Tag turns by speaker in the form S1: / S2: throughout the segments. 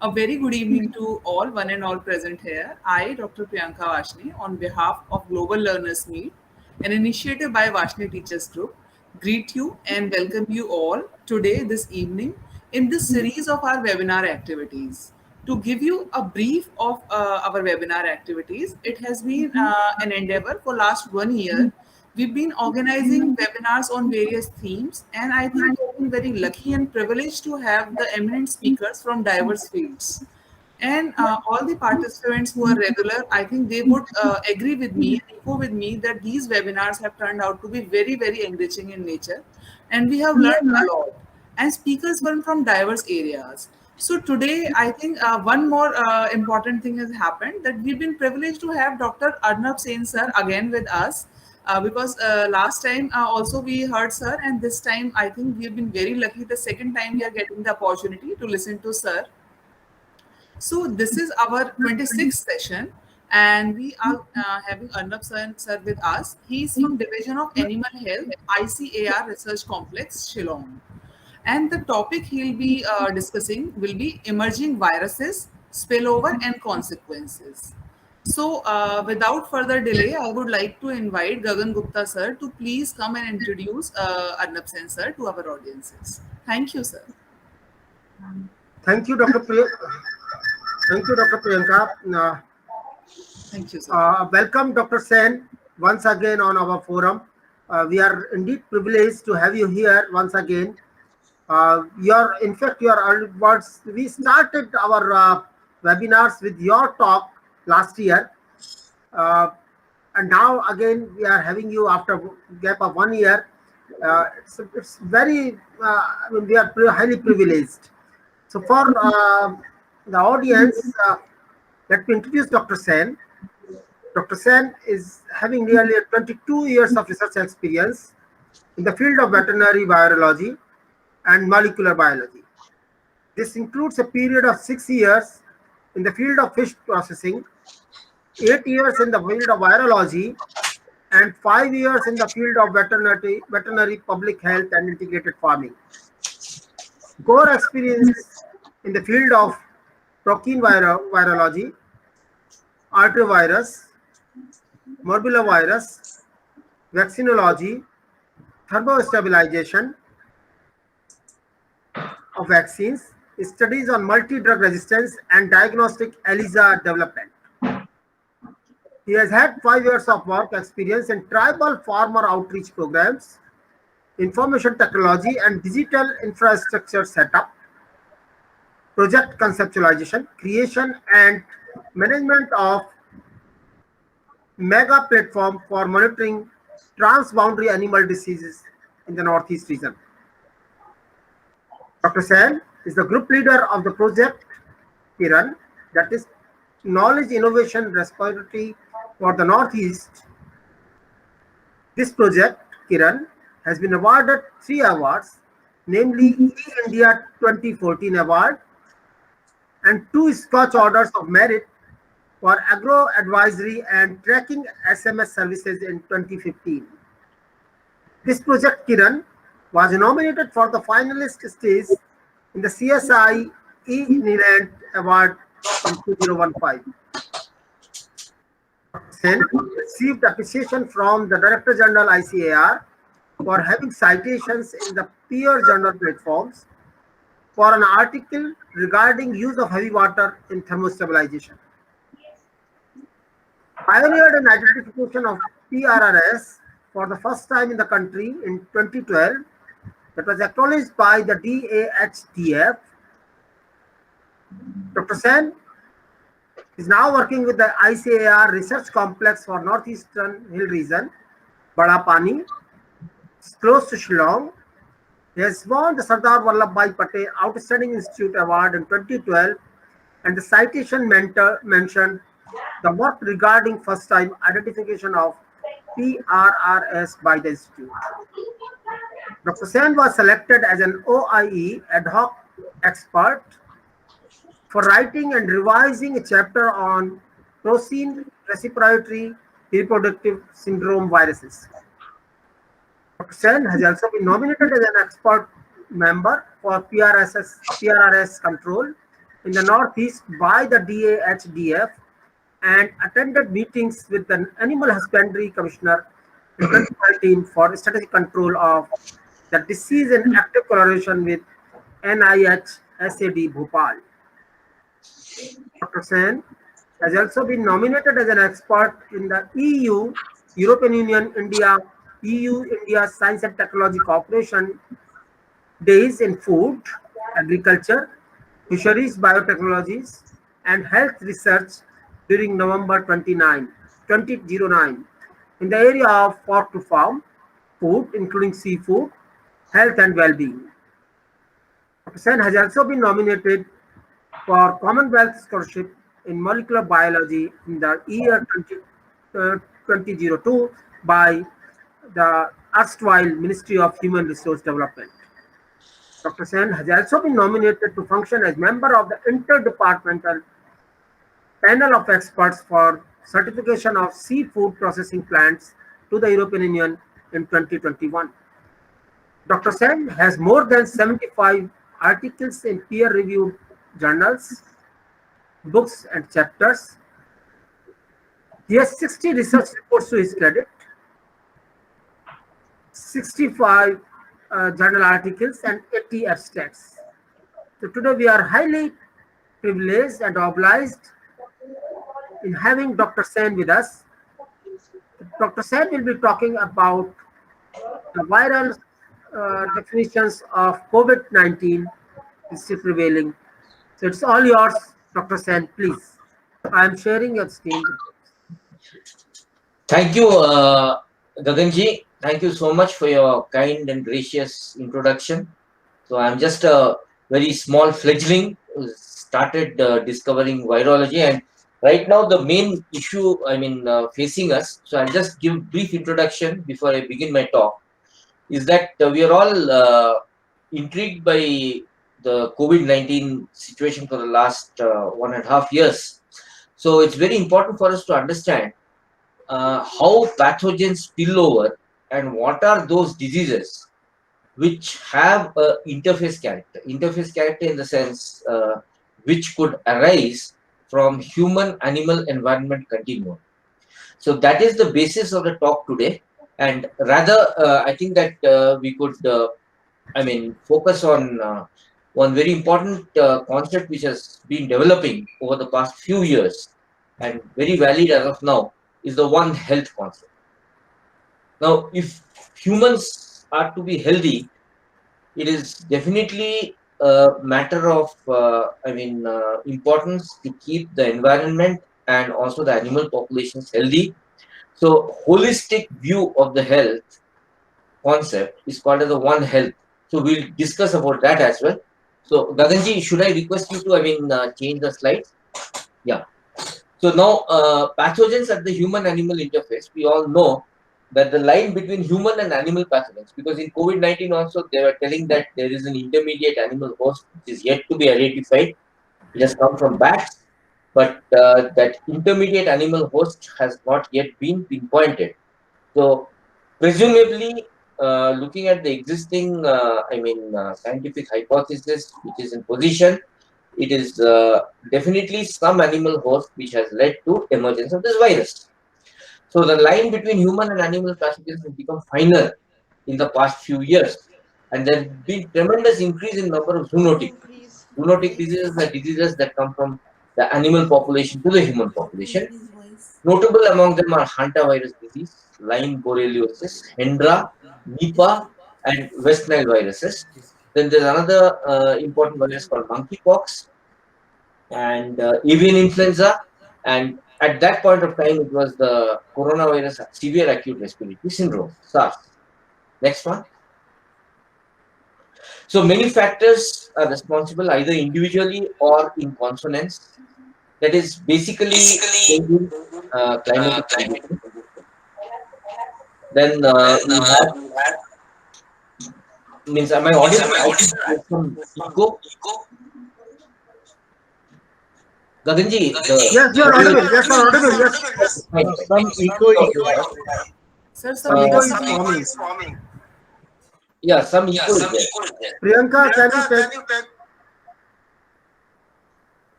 S1: A very good evening to all, one and all present here. I, Dr. Priyanka Vashni, on behalf of Global Learners Meet, an initiative by Vashni Teachers Group, greet you and welcome you all today, this evening, in this series of our webinar activities. To give you a brief of our webinar activities, it has been an endeavor for last 1 year. We've been organizing webinars on various themes, and I think we've been very lucky and privileged to have the eminent speakers from diverse fields. And all the participants who are regular, I think they would agree with me, echo with me that these webinars have turned out to be very, very enriching in nature. And we have learned a lot. And speakers were from diverse areas. So today, I think one more important thing has happened that we've been privileged to have Dr. Arnab Sen sir again with us. Because last time also we heard sir, and this time I think we've been very lucky. The second time we are getting the opportunity to listen to sir. So this is our 26th session, and we are having Arnab sir with us. He's from Division of Animal Health, ICAR Research Complex, Shillong. And the topic he'll be discussing will be emerging viruses, spillover, and consequences. So, without further delay, I would like to invite Gagan Gupta sir to please come and introduce Arnab Sen sir to our audiences. Thank you, sir.
S2: Thank you, Dr. Thank you, Dr. Priyanka.
S1: Thank you, sir.
S2: Welcome, Dr. Sen, once again on our forum. We are indeed privileged to have you here once again. In fact, your early words, we started our webinars with your talk last year. And now again, we are having you after a gap of 1 year. It's very, we are highly privileged. So for the audience, let me introduce Dr. Sen. Dr. Sen is having nearly 22 years of research experience in the field of veterinary virology and molecular biology. This includes a period of 6 years in the field of fish processing, 8 years in the field of virology, and 5 years in the field of veterinary public health and integrated farming. Core experience in the field of protein virology, arterovirus, morbillovirus, vaccinology, thermostabilization of vaccines, studies on multi-drug resistance, and diagnostic ELISA development. He has had 5 years of work experience in tribal farmer outreach programs, information technology and digital infrastructure setup, project conceptualization, creation and management of mega platform for monitoring transboundary animal diseases in the Northeast region. Dr. Sen is the group leader of the project Kiran, that is Knowledge Innovation Respiratory for the Northeast. This project, Kiran, has been awarded 3 awards, namely E-India 2014 Award and 2 Scotch Orders of Merit for Agro Advisory and Tracking SMS Services in 2015. This project, Kiran, was nominated for the finalist stage in the CSI E-Niland Award in 2015. Sen received appreciation from the Director General ICAR for having citations in the peer journal platforms for an article regarding use of heavy water in thermostabilization. Pioneered an identification of PRRS for the first time in the country in 2012 that was acknowledged by the DAHDF. Dr. Sen is now working with the ICAR Research Complex for Northeastern Hill Region, Bada Pani, close to Shillong. He has won the Sardar Vallabhbhai Patel Outstanding Institute Award in 2012, and the citation mentioned the work regarding first-time identification of PRRS by the Institute. Dr. Sen was selected as an OIE ad hoc expert for writing and revising a chapter on porcine respiratory reproductive syndrome viruses. Dr. Sen has also been nominated as an expert member for PRRS control in the Northeast by the DAHDF and attended meetings with the Animal Husbandry Commissioner in 2019 for strategic control of the disease in active collaboration with NIH SAD Bhopal. Dr. Sen has also been nominated as an expert in the EU, European Union, India, EU-India Science and Technology Cooperation Days in Food, Agriculture, Fisheries, Biotechnologies, and Health Research during November 2009 in the area of farm to farm, food, including seafood, health and well-being. Dr. Sen has also been nominated for Commonwealth Scholarship in Molecular Biology in the year 2002 by the erstwhile Ministry of Human Resource Development. Dr. Sen has also been nominated to function as member of the Interdepartmental Panel of Experts for Certification of Seafood Processing Plants to the European Union in 2021. Dr. Sen has more than 75 articles in peer-reviewed journals, books, and chapters. He has 60 research reports to his credit, 65 journal articles, and 80 abstracts. So today we are highly privileged and obliged in having Dr. Sen with us. Dr. Sen will be talking about the viral definitions of COVID-19 is still prevailing. So it's all yours, Dr. Sen, please. I am sharing your screen.
S3: Thank you, Gaganji. Thank you so much for your kind and gracious introduction. So I'm just a very small fledgling who started discovering virology, and right now the main issue facing us. So I'll just give brief introduction before I begin my talk. Is that we are all intrigued by the COVID-19 situation for the last 1.5 years. So it's very important for us to understand how pathogens spill over and what are those diseases which have a interface character. Interface character in the sense which could arise from human-animal environment continuum. So that is the basis of the talk today. And rather, I think that we could, focus on one very important concept which has been developing over the past few years and very valid as of now, is the One Health concept. Now, if humans are to be healthy, it is definitely a matter of importance to keep the environment and also the animal populations healthy. So holistic view of the health concept is called as the One Health. So we'll discuss about that as well. So Gaganji, should I request you to change the slides? Yeah. So now pathogens at the human-animal interface, we all know that the line between human and animal pathogens, because in COVID-19 also they were telling that there is an intermediate animal host which is yet to be identified. It has come from bats, but that intermediate animal host has not yet been pinpointed. So presumably, looking at the existing scientific hypothesis which is in position, it is definitely some animal host which has led to emergence of this virus. So the line between human and animal pathogens has become finer in the past few years, and there has been tremendous increase in number of zoonotic. Zoonotic diseases are diseases that come from the animal population to the human population. Notable among them are hantavirus disease, Lyme borreliosis, Hendra, Nipah, and West Nile viruses. Then there's another important virus called monkeypox and avian influenza. And at that point of time, it was the coronavirus severe acute respiratory syndrome, SARS. Next one. So many factors are responsible either individually or in consonance. That is basically climatic conditions. Then we have am I audible? Some echo. Gaganji,
S2: yes, you are audible. Yes, you are audible. Yes.
S3: Some echo is
S1: Sir,
S2: some echo is forming.
S3: Yeah, some echo is there.
S2: Priyanka, can you take?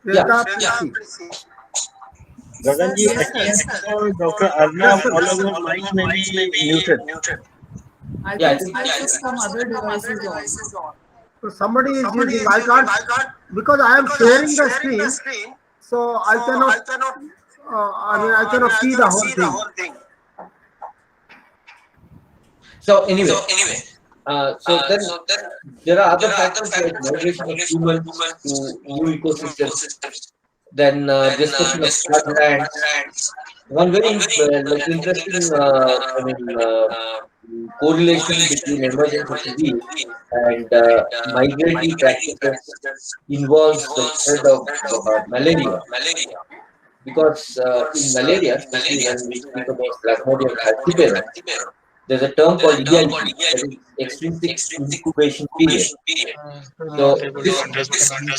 S2: Priyanka, please see.
S4: Gaganji,
S1: Yes,
S4: I
S1: sir.
S4: think Dr. Arnab,
S2: Yes, sir.
S4: all of your mics may be muted.
S1: I
S3: Yeah, I
S1: think
S3: think
S1: some other devices on.
S2: So somebody is using. I can't because I am sharing the screen, so I cannot. I mean, I cannot see the whole thing.
S3: so. Anyway, so then there are other factors like migration of humans to new ecosystems. Then discussion of floodlands. One very interesting, correlation between emergence of disease and migratory practices involves the spread of malaria. Because in malaria, especially when we speak about Plasmodium falciparum, there's a term called EIP, that is extrinsic incubation period.
S4: Still
S3: So
S4: not able to
S3: this
S4: understand.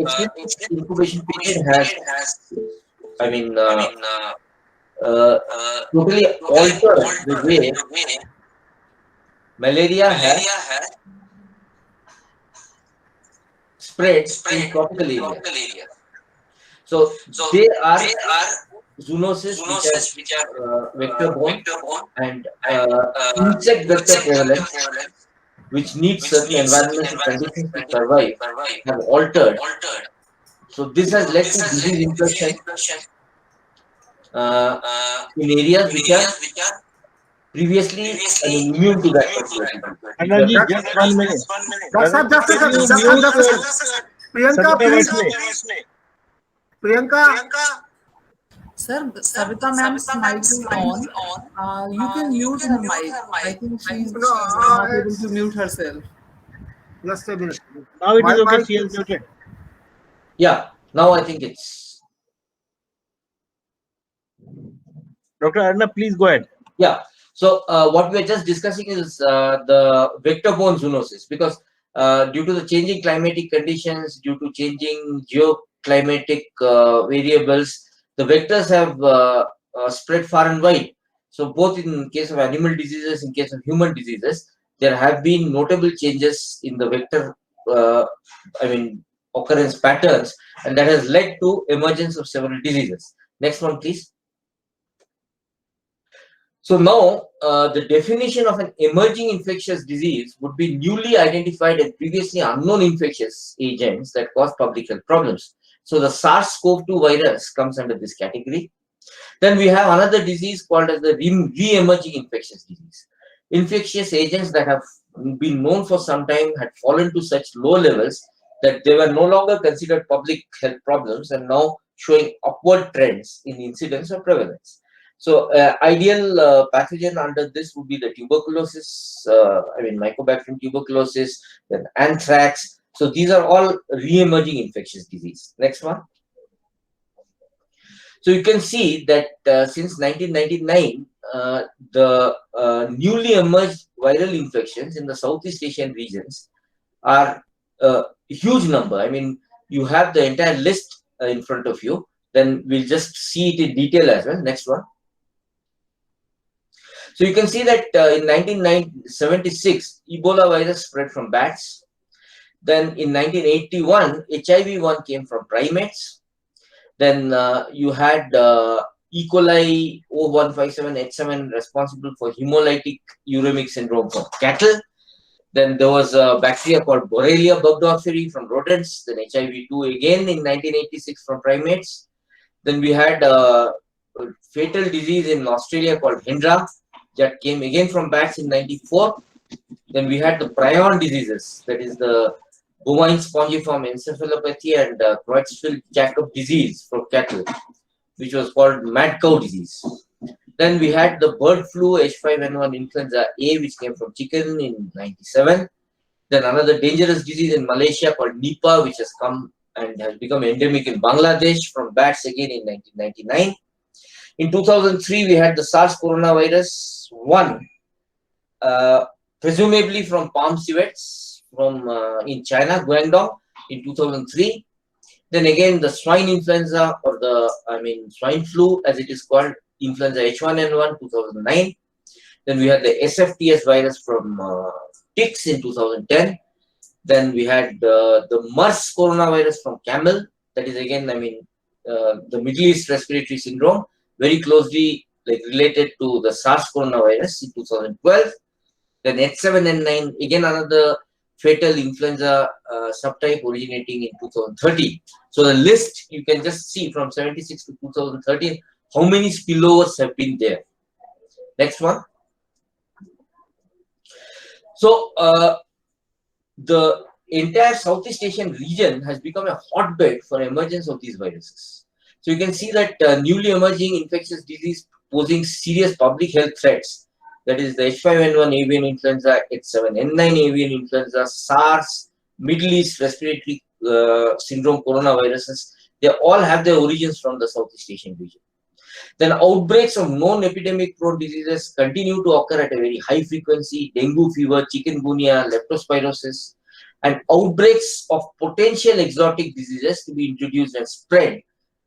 S3: extrinsic incubation period has, I mean, totally altered the way malaria has spread in tropical areas. So they are zoonosis which are vector borne and insect vector prevalence, which needs certain environmental conditions to survive, have altered. So this has led to disease infection in areas which are previously, I mean, immune to that particular disease.
S4: Gaganji, just 1 minute.
S2: Just a
S4: Gaganji, can
S2: second.
S4: you
S2: Just
S4: mute
S2: a second. Priyanka,
S4: Savita
S2: please.
S4: Vaishnav?
S2: Priyanka,
S1: Sir, Savita ma'am's mic is on. You can mute her mic. I think she's
S2: no,
S1: not able to mute herself.
S2: just a minute.
S4: Now it
S2: My
S4: is okay.
S2: mic
S4: She has
S2: is-
S4: muted.
S3: Yeah, now I think it's,
S4: Dr. Arnab, please go ahead.
S3: yeah. So what we are just discussing is the vector-borne zoonosis, because due to the changing climatic conditions, due to changing geoclimatic variables, the vectors have spread far and wide. So both in case of animal diseases, in case of human diseases, there have been notable changes in the vector, occurrence patterns, and that has led to emergence of several diseases. Next one, please. So now, the definition of an emerging infectious disease would be newly identified and previously unknown infectious agents that cause public health problems. So the SARS-CoV-2 virus comes under this category. Then we have another disease called as the re-emerging infectious disease. Infectious agents that have been known for some time had fallen to such low levels that they were no longer considered public health problems and now showing upward trends in incidence or prevalence. So ideal pathogen under this would be the tuberculosis, Mycobacterium tuberculosis, then anthrax. So these are all re-emerging infectious disease. Next one. So you can see that since 1999, the newly emerged viral infections in the Southeast Asian regions are a huge number. I mean, you have the entire list in front of you. Then we'll just see it in detail as well. Next one. So you can see that in 1976, Ebola virus spread from bats. Then in 1981, HIV-1 came from primates. Then you had E. coli O157H7 responsible for hemolytic uremic syndrome from cattle. Then there was a bacteria called Borrelia burgdorferi from rodents. Then HIV-2 again in 1986 from primates. Then we had a fatal disease in Australia called Hendra that came again from bats in 94. Then we had the prion diseases, that is the bovine spongiform encephalopathy and Creutzfeldt-Jakob disease from cattle, which was called mad cow disease. Then we had the bird flu H5N1 influenza A, which came from chicken in 97. Then another dangerous disease in Malaysia called Nipah, which has come and has become endemic in Bangladesh from bats again in 1999. In 2003, we had the SARS coronavirus 1, presumably from palm civets from in China, Guangdong in 2003. Then again, the swine influenza or swine flu, as it is called, influenza H1N1 2009. Then we had the SFTS virus from ticks in 2010. Then we had the MERS coronavirus from camel. That is again, I mean, the Middle East respiratory syndrome, very closely like related to the SARS coronavirus in 2012. Then H7N9, again another fatal influenza subtype originating in 2013. So the list you can just see from 76 to 2013, how many spillovers have been there. Next one. So the entire Southeast Asian region has become a hotbed for emergence of these viruses. So you can see that newly emerging infectious disease posing serious public health threats. That is the H5N1 avian influenza, H7N9 avian influenza, SARS, Middle East respiratory syndrome coronaviruses. They all have their origins from the Southeast Asian region. Then outbreaks of known epidemic prone diseases continue to occur at a very high frequency: dengue fever, chikungunya, leptospirosis, and outbreaks of potential exotic diseases to be introduced and spread.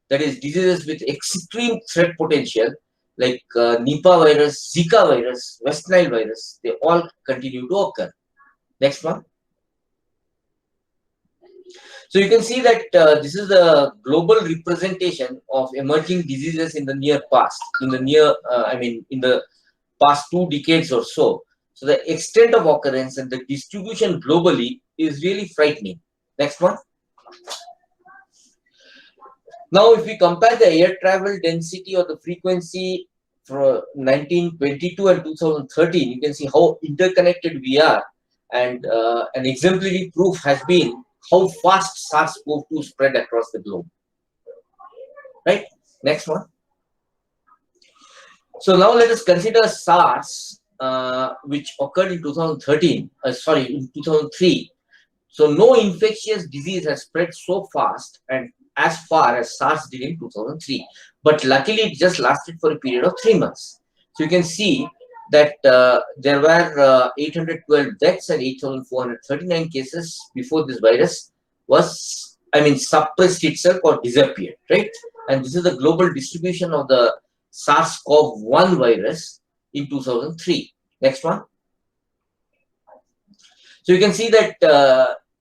S3: That is, diseases with extreme threat potential like Nipah virus, Zika virus, West Nile virus, they all continue to occur. Next one. So you can see that this is the global representation of emerging diseases in the near past, in the past 2 decades or so. So the extent of occurrence and the distribution globally is really frightening. Next one. Now, if we compare the air travel density or the frequency for 1922 and 2013, you can see how interconnected we are, and an exemplary proof has been how fast SARS-CoV-2 spread across the globe. Right? Next one. So now let us consider SARS, which occurred in 2003. So no infectious disease has spread so fast and as far as SARS did in 2003. But luckily, it just lasted for a period of 3 months. So you can see that there were 812 deaths and 8,439 cases before this virus was, suppressed itself or disappeared, right? And this is the global distribution of the SARS-CoV-1 virus in 2003. Next one. So you can see that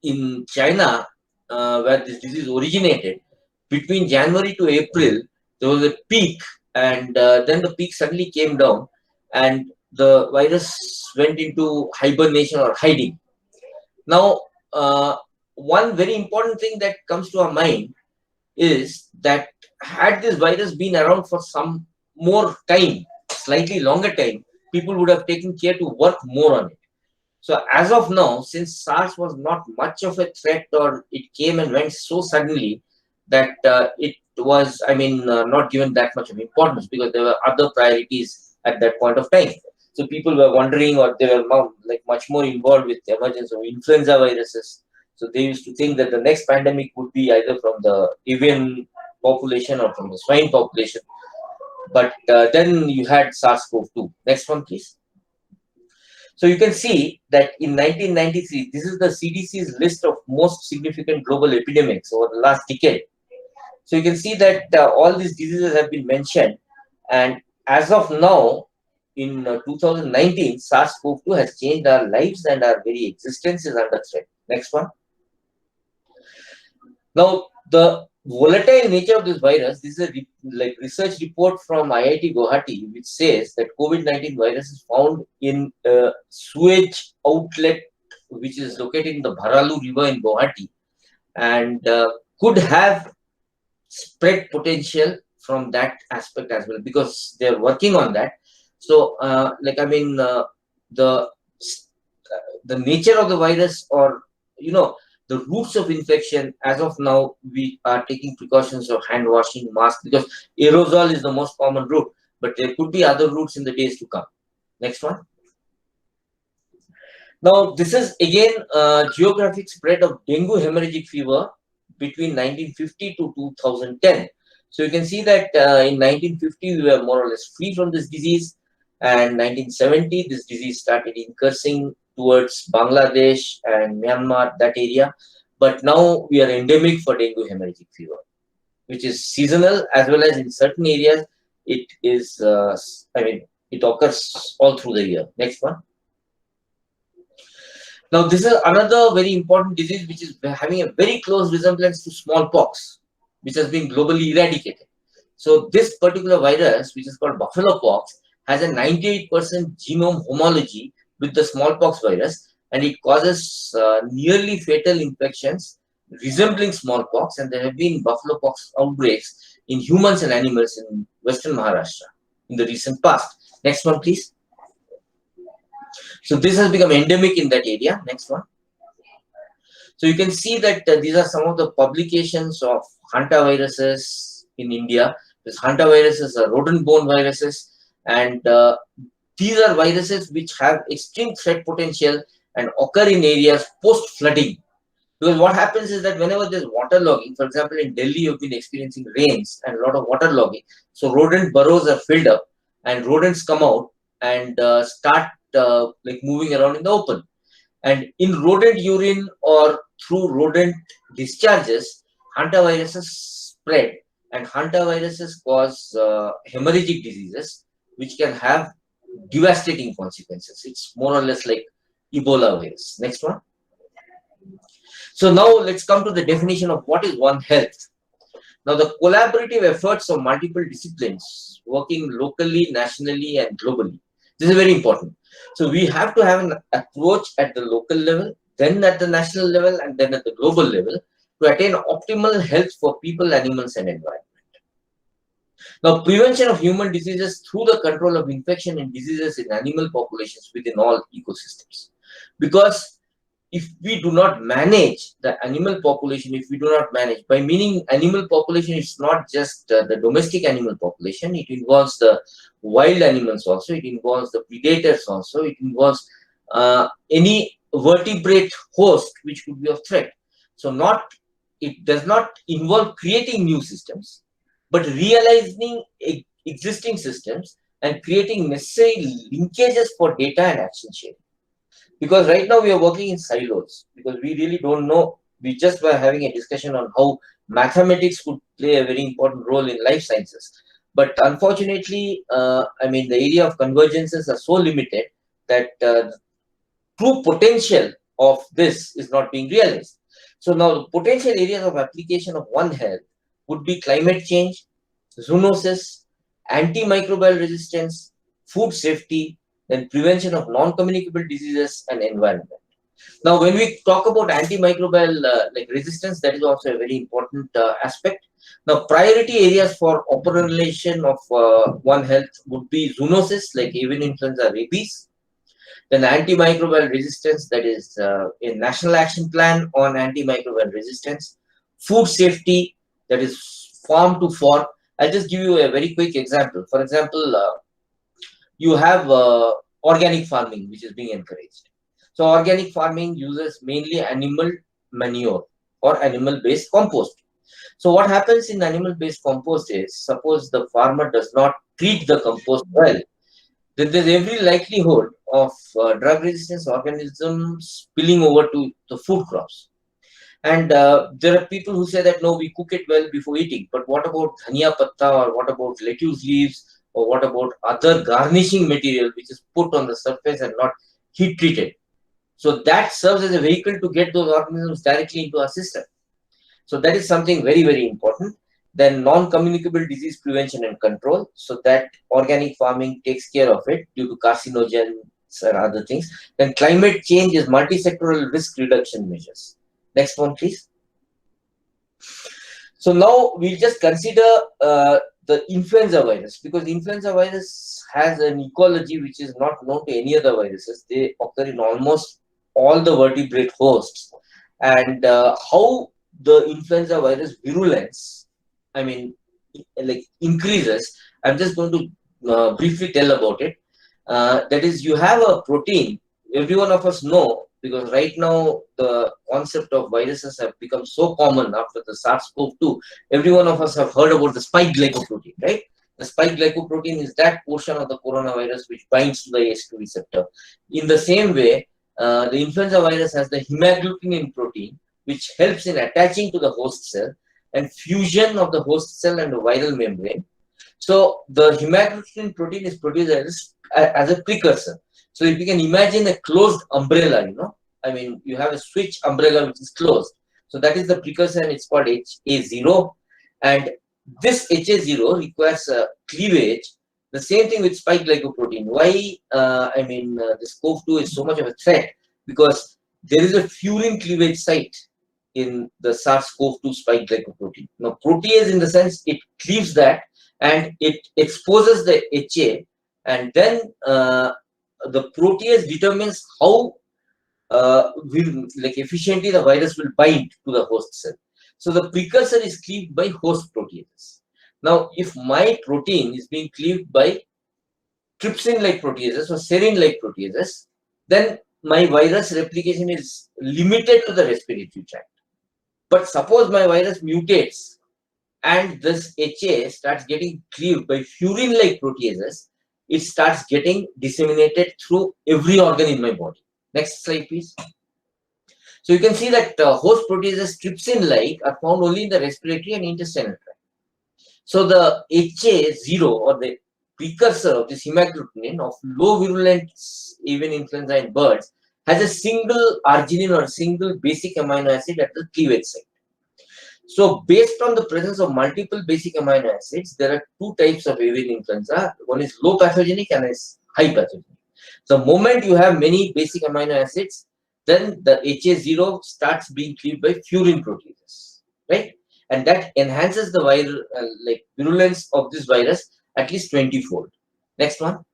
S3: in China, where this disease originated, between January to April, there was a peak, and then the peak suddenly came down, and the virus went into hibernation or hiding. Now, one very important thing that comes to our mind is that had this virus been around for some more time, slightly longer time, people would have taken care to work more on it. So as of now, since SARS was not much of a threat, or it came and went so suddenly that it was, not given that much of importance, because there were other priorities at that point of time. So people were wondering, or they were much more involved with the emergence of influenza viruses. So they used to think that the next pandemic would be either from the avian population or from the swine population. But then you had SARS-CoV-2. Next one, please. So you can see that in 1993, this is the CDC's list of most significant global epidemics over the last decade. So you can see that all these diseases have been mentioned, and as of now, in 2019, SARS-CoV-2 has changed our lives and our very existence is under threat. Next one. Now, the volatile nature of this virus, this is a research report from IIT Guwahati, which says that COVID-19 virus is found in a sewage outlet which is located in the Bharalu River in Guwahati, and could have spread potential from that aspect as well, because they're working on that. So, the nature of the virus, or the routes of infection, as of now, we are taking precautions of hand washing, mask, because aerosol is the most common route, but there could be other routes in the days to come. Next one. Now, this is again geographic spread of dengue hemorrhagic fever between 1950 to 2010. So you can see that in 1950, we were more or less free from this disease, and 1970, this disease started increasing towards Bangladesh and Myanmar, that area. But now we are endemic for dengue hemorrhagic fever, which is seasonal, as well as in certain areas, it is, it occurs all through the year. Next one. Now, this is another very important disease which is having a very close resemblance to smallpox, which has been globally eradicated. So, this particular virus, which is called buffalo pox, has a 98% genome homology with the smallpox virus, and it causes nearly fatal infections resembling smallpox. And there have been buffalo pox outbreaks in humans and animals in Western Maharashtra in the recent past. Next one, please. So this has become endemic in that area. Next one. So you can see that these are some of the publications of hantaviruses in India. This hantaviruses are rodent-borne viruses, and these are viruses which have extreme threat potential and occur in areas post-flooding. Because what happens is that whenever there's waterlogging, for example, in Delhi, you've been experiencing rains and a lot of waterlogging. So rodent burrows are filled up, and rodents come out and start like moving around in the open. And in rodent urine or through rodent discharges, hantaviruses spread, and hantaviruses cause hemorrhagic diseases, which can have devastating consequences. It's more or less like Ebola virus. Next one. So now let's come to the definition of what is One Health. Now, the collaborative efforts of multiple disciplines working locally, nationally, and globally. This is very important. So we have to have an approach at the local level, then at the national level, and then at the global level to attain optimal health for people, animals, and environment. Now, prevention of human diseases through the control of infection and diseases in animal populations within all ecosystems. Because if we do not manage the animal population, if we do not manage, by meaning animal population, it's not just the domestic animal population, it involves the wild animals also, it involves the predators also, it involves any vertebrate host which could be of threat. So it does not involve creating new systems, but realizing existing systems and creating necessary linkages for data and action sharing. Because right now we are working in silos, because we really don't know. We just were having a discussion on how mathematics could play a very important role in life sciences. But unfortunately, I mean, the area of convergences are so limited that true potential of this is not being realized. So now the potential areas of application of One Health would be climate change, zoonosis, antimicrobial resistance, food safety, then prevention of non-communicable diseases and environment. Now, when we talk about antimicrobial like resistance, that is also a very important aspect. Now, priority areas for operation of One Health would be zoonosis like avian influenza, rabies. Then antimicrobial resistance, that is a national action plan on antimicrobial resistance. Food safety, that is farm to fork. I'll just give you a very quick example. For example, you have organic farming, which is being encouraged. So organic farming uses mainly animal manure or animal-based compost. So what happens in animal-based compost is, suppose the farmer does not treat the compost well, then there's every likelihood of drug resistance organisms spilling over to the food crops. And there are people who say that no, we cook it well before eating. But what about dhania patta, or what about lettuce leaves, or what about other garnishing material which is put on the surface and not heat treated? So that serves as a vehicle to get those organisms directly into our system. So that is something very, very important. Then non-communicable disease prevention and control. So that organic farming takes care of it due to carcinogens and other things. Then climate change is multi-sectoral risk reduction measures. Next one, please. So now we'll just consider the influenza virus, because the influenza virus has an ecology which is not known to any other viruses. They occur in almost all the vertebrate hosts. And how the influenza virus virulence, I mean, like increases, I'm just going to briefly tell about it. That is, you have a protein, every one of us know, because right now the concept of viruses have become so common after the SARS-CoV-2. Every one of us have heard about the spike glycoprotein, right? The spike glycoprotein is that portion of the coronavirus which binds to the ACE2 receptor. In the same way, the influenza virus has the hemagglutinin protein, which helps in attaching to the host cell and fusion of the host cell and the viral membrane. So the hemagglutinin protein is produced as a precursor. So if you can imagine a closed umbrella, I mean, you have a switch umbrella which is closed. So that is the precursor, and it's called HA0. And this HA0 requires cleavage. The same thing with spike glycoprotein. Why, this COV2 is so much of a threat? Because there is a furin cleavage site in the SARS-CoV-2 spike glycoprotein. Now, protease, in the sense, it cleaves that and it exposes the HA, and then the protease determines how efficiently the virus will bind to the host cell. So the precursor is cleaved by host proteases. Now, if my protein is being cleaved by trypsin-like proteases or serine-like proteases, then my virus replication is limited to the respiratory tract. But suppose my virus mutates and this HA starts getting cleaved by furin-like proteases, it starts getting disseminated through every organ in my body. Next slide, please. So you can see that host proteases trypsin-like are found only in the respiratory and intestinal tract. So the HA0, or the precursor of this hemagglutinin of low virulent avian influenza in birds, has a single arginine or single basic amino acid at the cleavage site. So based on the presence of multiple basic amino acids, there are two types of avian influenza. One is low pathogenic and is high pathogenic. The moment you have many basic amino acids, then the HA0 starts being cleaved by furin proteases, right? And that enhances the viral virulence of this virus at least 20-fold. Next one.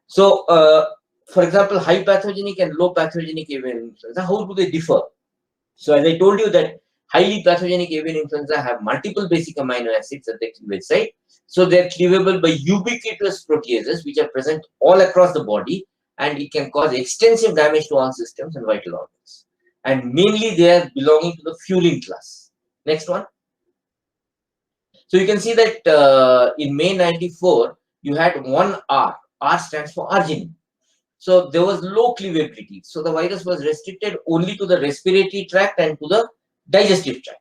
S3: So, for example, high pathogenic and low pathogenic avian influenza, how do they differ? So, as I told you that highly pathogenic avian influenza have multiple basic amino acids at the cleavage site. So, they are cleavable by ubiquitous proteases which are present all across the body, and it can cause extensive damage to all systems and vital organs. And mainly they are belonging to the furin class. Next one. So you can see that in May 94, you had one R. R stands for arginine. So there was low cleavability. So the virus was restricted only to the respiratory tract and to the digestive tract.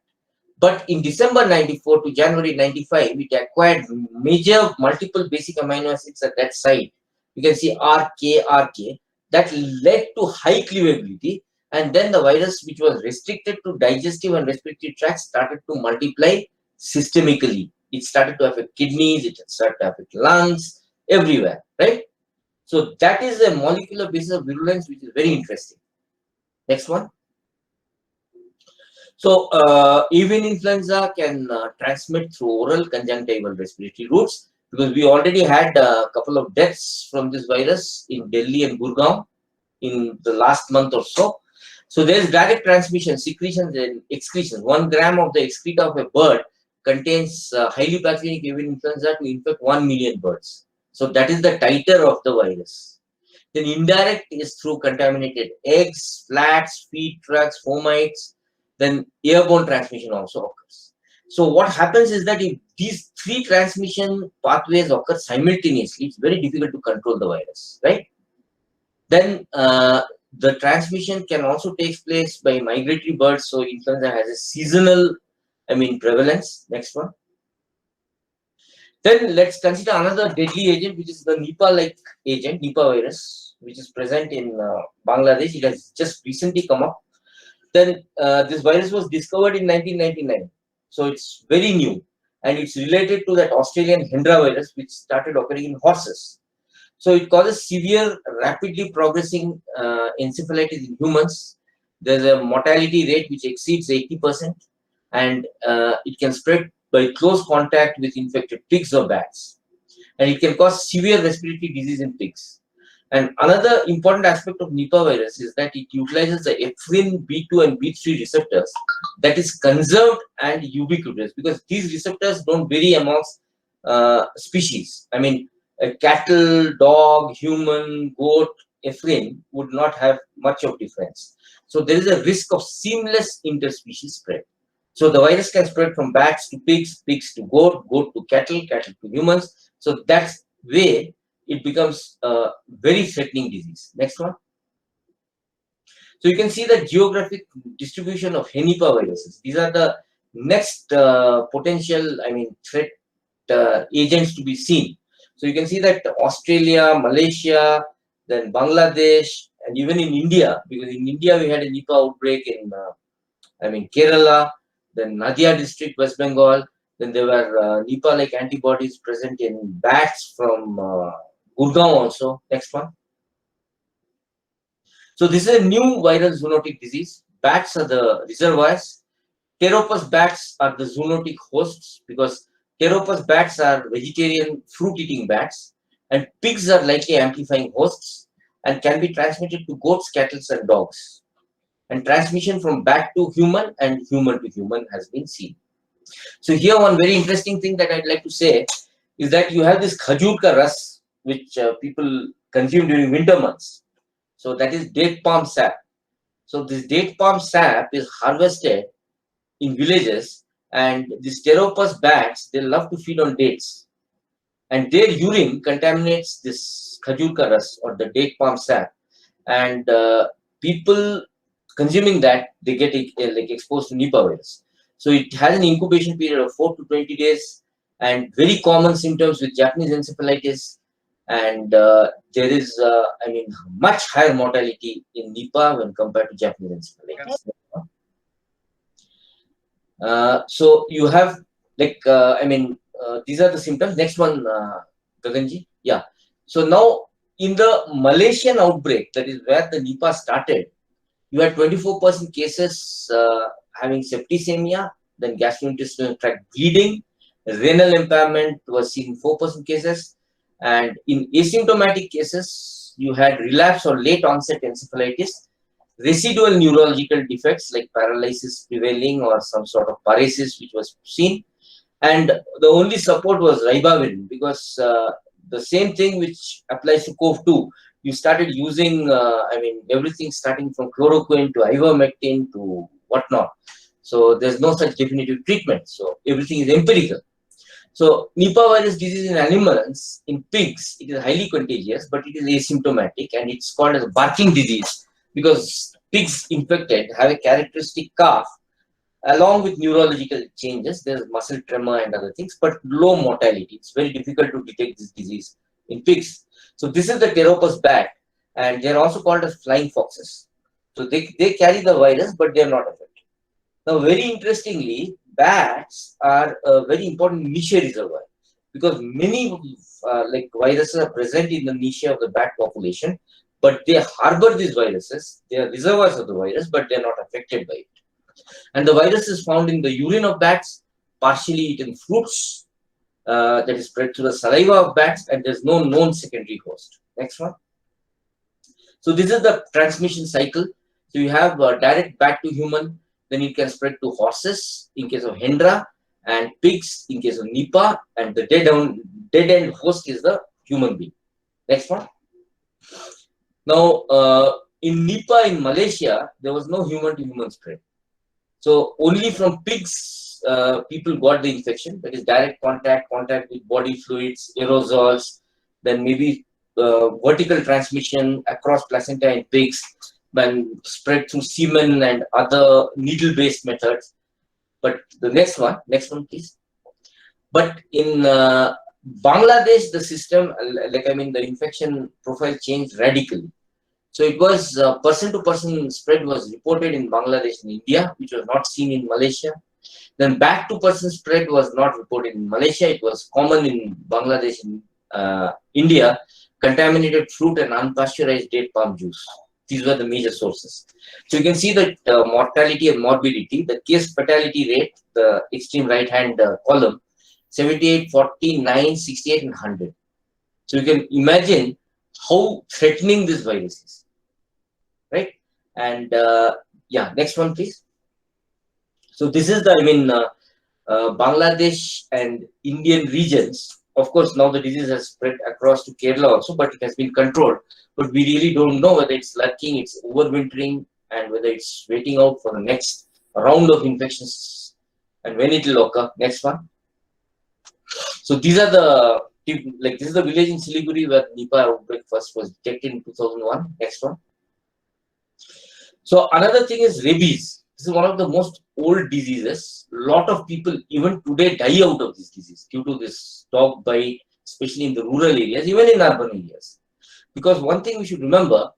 S3: But in December 94 to January 95, it acquired major multiple basic amino acids at that site. You can see RK. That led to high cleavability. And then the virus, which was restricted to digestive and respiratory tracts, started to multiply systemically. It started to affect kidneys, it started to affect lungs, everywhere, right? So that is a molecular basis of virulence, which is very interesting. Next one. So avian influenza can transmit through oral conjunctival respiratory routes, because we already had a couple of deaths from this virus in Delhi and Gurgaon in the last month or so. So there is direct transmission, secretions and excretions. 1 gram of the excreta of a bird contains highly pathogenic avian influenza to infect 1 million birds. So that is the titer of the virus. Then indirect is through contaminated eggs, flats, feed trucks, fomites. Then airborne transmission also occurs. So what happens is that if these 3 transmission pathways occur simultaneously, it's very difficult to control the virus, right? Then the transmission can also take place by migratory birds. So influenza has a seasonal, prevalence. Next one. Then let's consider another deadly agent, which is the Nipah-like agent, Nipah virus, which is present in Bangladesh. It has just recently come up. Then this virus was discovered in 1999. So it's very new. And it's related to that Australian Hendra virus, which started occurring in horses. So it causes severe, rapidly progressing encephalitis in humans. There's a mortality rate which exceeds 80%, and it can spread by close contact with infected pigs or bats. And it can cause severe respiratory disease in pigs. And another important aspect of Nipah virus is that it utilizes the ephrin B2 and B3 receptors that is conserved and ubiquitous, because these receptors don't vary amongst species. A cattle, dog, human, goat, ephrin would not have much of difference. So there is a risk of seamless interspecies spread. So the virus can spread from bats to pigs, pigs to goat, goat to cattle, cattle to humans. So that's way it becomes a very threatening disease. Next one. So you can see the geographic distribution of Nipah viruses. These are the next potential, threat agents to be seen. So you can see that Australia, Malaysia, then Bangladesh, and even in India, because in India we had a Nipah outbreak in, Kerala, then Nadia district, West Bengal. Then there were Nipah-like antibodies present in bats from Gurgaon also. Next one. So this is a new viral zoonotic disease. Bats are the reservoirs. Pteropus bats are the zoonotic hosts, because Pteropus bats are vegetarian fruit-eating bats, and pigs are likely amplifying hosts and can be transmitted to goats, cattle, and dogs. And transmission from bat to human and human to human has been seen. So here one very interesting thing that I'd like to say is that you have this khajur ka ras, which people consume during winter months. So that is date palm sap. So this date palm sap is harvested in villages, and these Pteropus bats, they love to feed on dates, and their urine contaminates this khajur ka ras or the date palm sap, and people consuming that, they get exposed to Nipah virus. So it has an incubation period of 4 to 20 days, and very common symptoms with Japanese encephalitis, and there is much higher mortality in Nipah when compared to Japanese encephalitis. So you have these are the symptoms. Next one, Gaganji. Yeah. So now in the Malaysian outbreak, that is where the Nipah started, you had 24% cases having septicemia, then gastrointestinal tract bleeding, renal impairment was seen in 4% cases, and in asymptomatic cases, you had relapse or late onset encephalitis, residual neurological defects like paralysis prevailing or some sort of paresis which was seen, and the only support was ribavirin, because the same thing which applies to COV2, you started using everything starting from chloroquine to ivermectin to whatnot. So there's no such definitive treatment, so everything is empirical. So Nipah virus disease in animals, in pigs, it is highly contagious, but it is asymptomatic, and it's called as a barking disease, because pigs infected have a characteristic cough along with neurological changes. There's muscle tremor and other things, but low mortality. It's very difficult to detect this disease in pigs. So this is the Pteropus bat, and they're also called as flying foxes. So they carry the virus, but they're not affected. Now, very interestingly, bats are a very important niche reservoir, because many viruses are present in the niche of the bat population, but they harbor these viruses. They are reservoirs of the virus, but they are not affected by it. And the virus is found in the urine of bats, partially eaten fruits, that is spread through the saliva of bats, and there's no known secondary host. Next one. So this is the transmission cycle. So you have direct bat to human, then it can spread to horses in case of Hendra, and pigs in case of Nipah, and the dead end host is the human being. Next one. Now, in Nipah in Malaysia, there was no human to human spread. So only from pigs, people got the infection. That is direct contact with body fluids, aerosols, then maybe vertical transmission across placenta in pigs, then spread through semen and other needle-based methods. But the next one please. But in Bangladesh, the system, the infection profile changed radically. So it was person-to-person spread was reported in Bangladesh and India, which was not seen in Malaysia. Then bat-to-person spread was not reported in Malaysia. It was common in Bangladesh and India. Contaminated fruit and unpasteurized date palm juice. These were the major sources. So you can see that mortality and morbidity, the case fatality rate, the extreme right-hand column, 78, 40, 9, 68, and 100. So you can imagine how threatening this virus is, right? And yeah, next one, please. So this is the, Bangladesh and Indian regions. Of course, now the disease has spread across to Kerala also, but it has been controlled. But we really don't know whether it's lurking, it's overwintering, and whether it's waiting out for the next round of infections and when it will occur. Next one. So these are the, this is the village in Siliguri where Nipah outbreak first was detected in 2001. Next one. So another thing is rabies. This is one of the most old diseases. A lot of people even today die out of this disease due to this dog bite, especially in the rural areas, even in urban areas. Because one thing we should remember,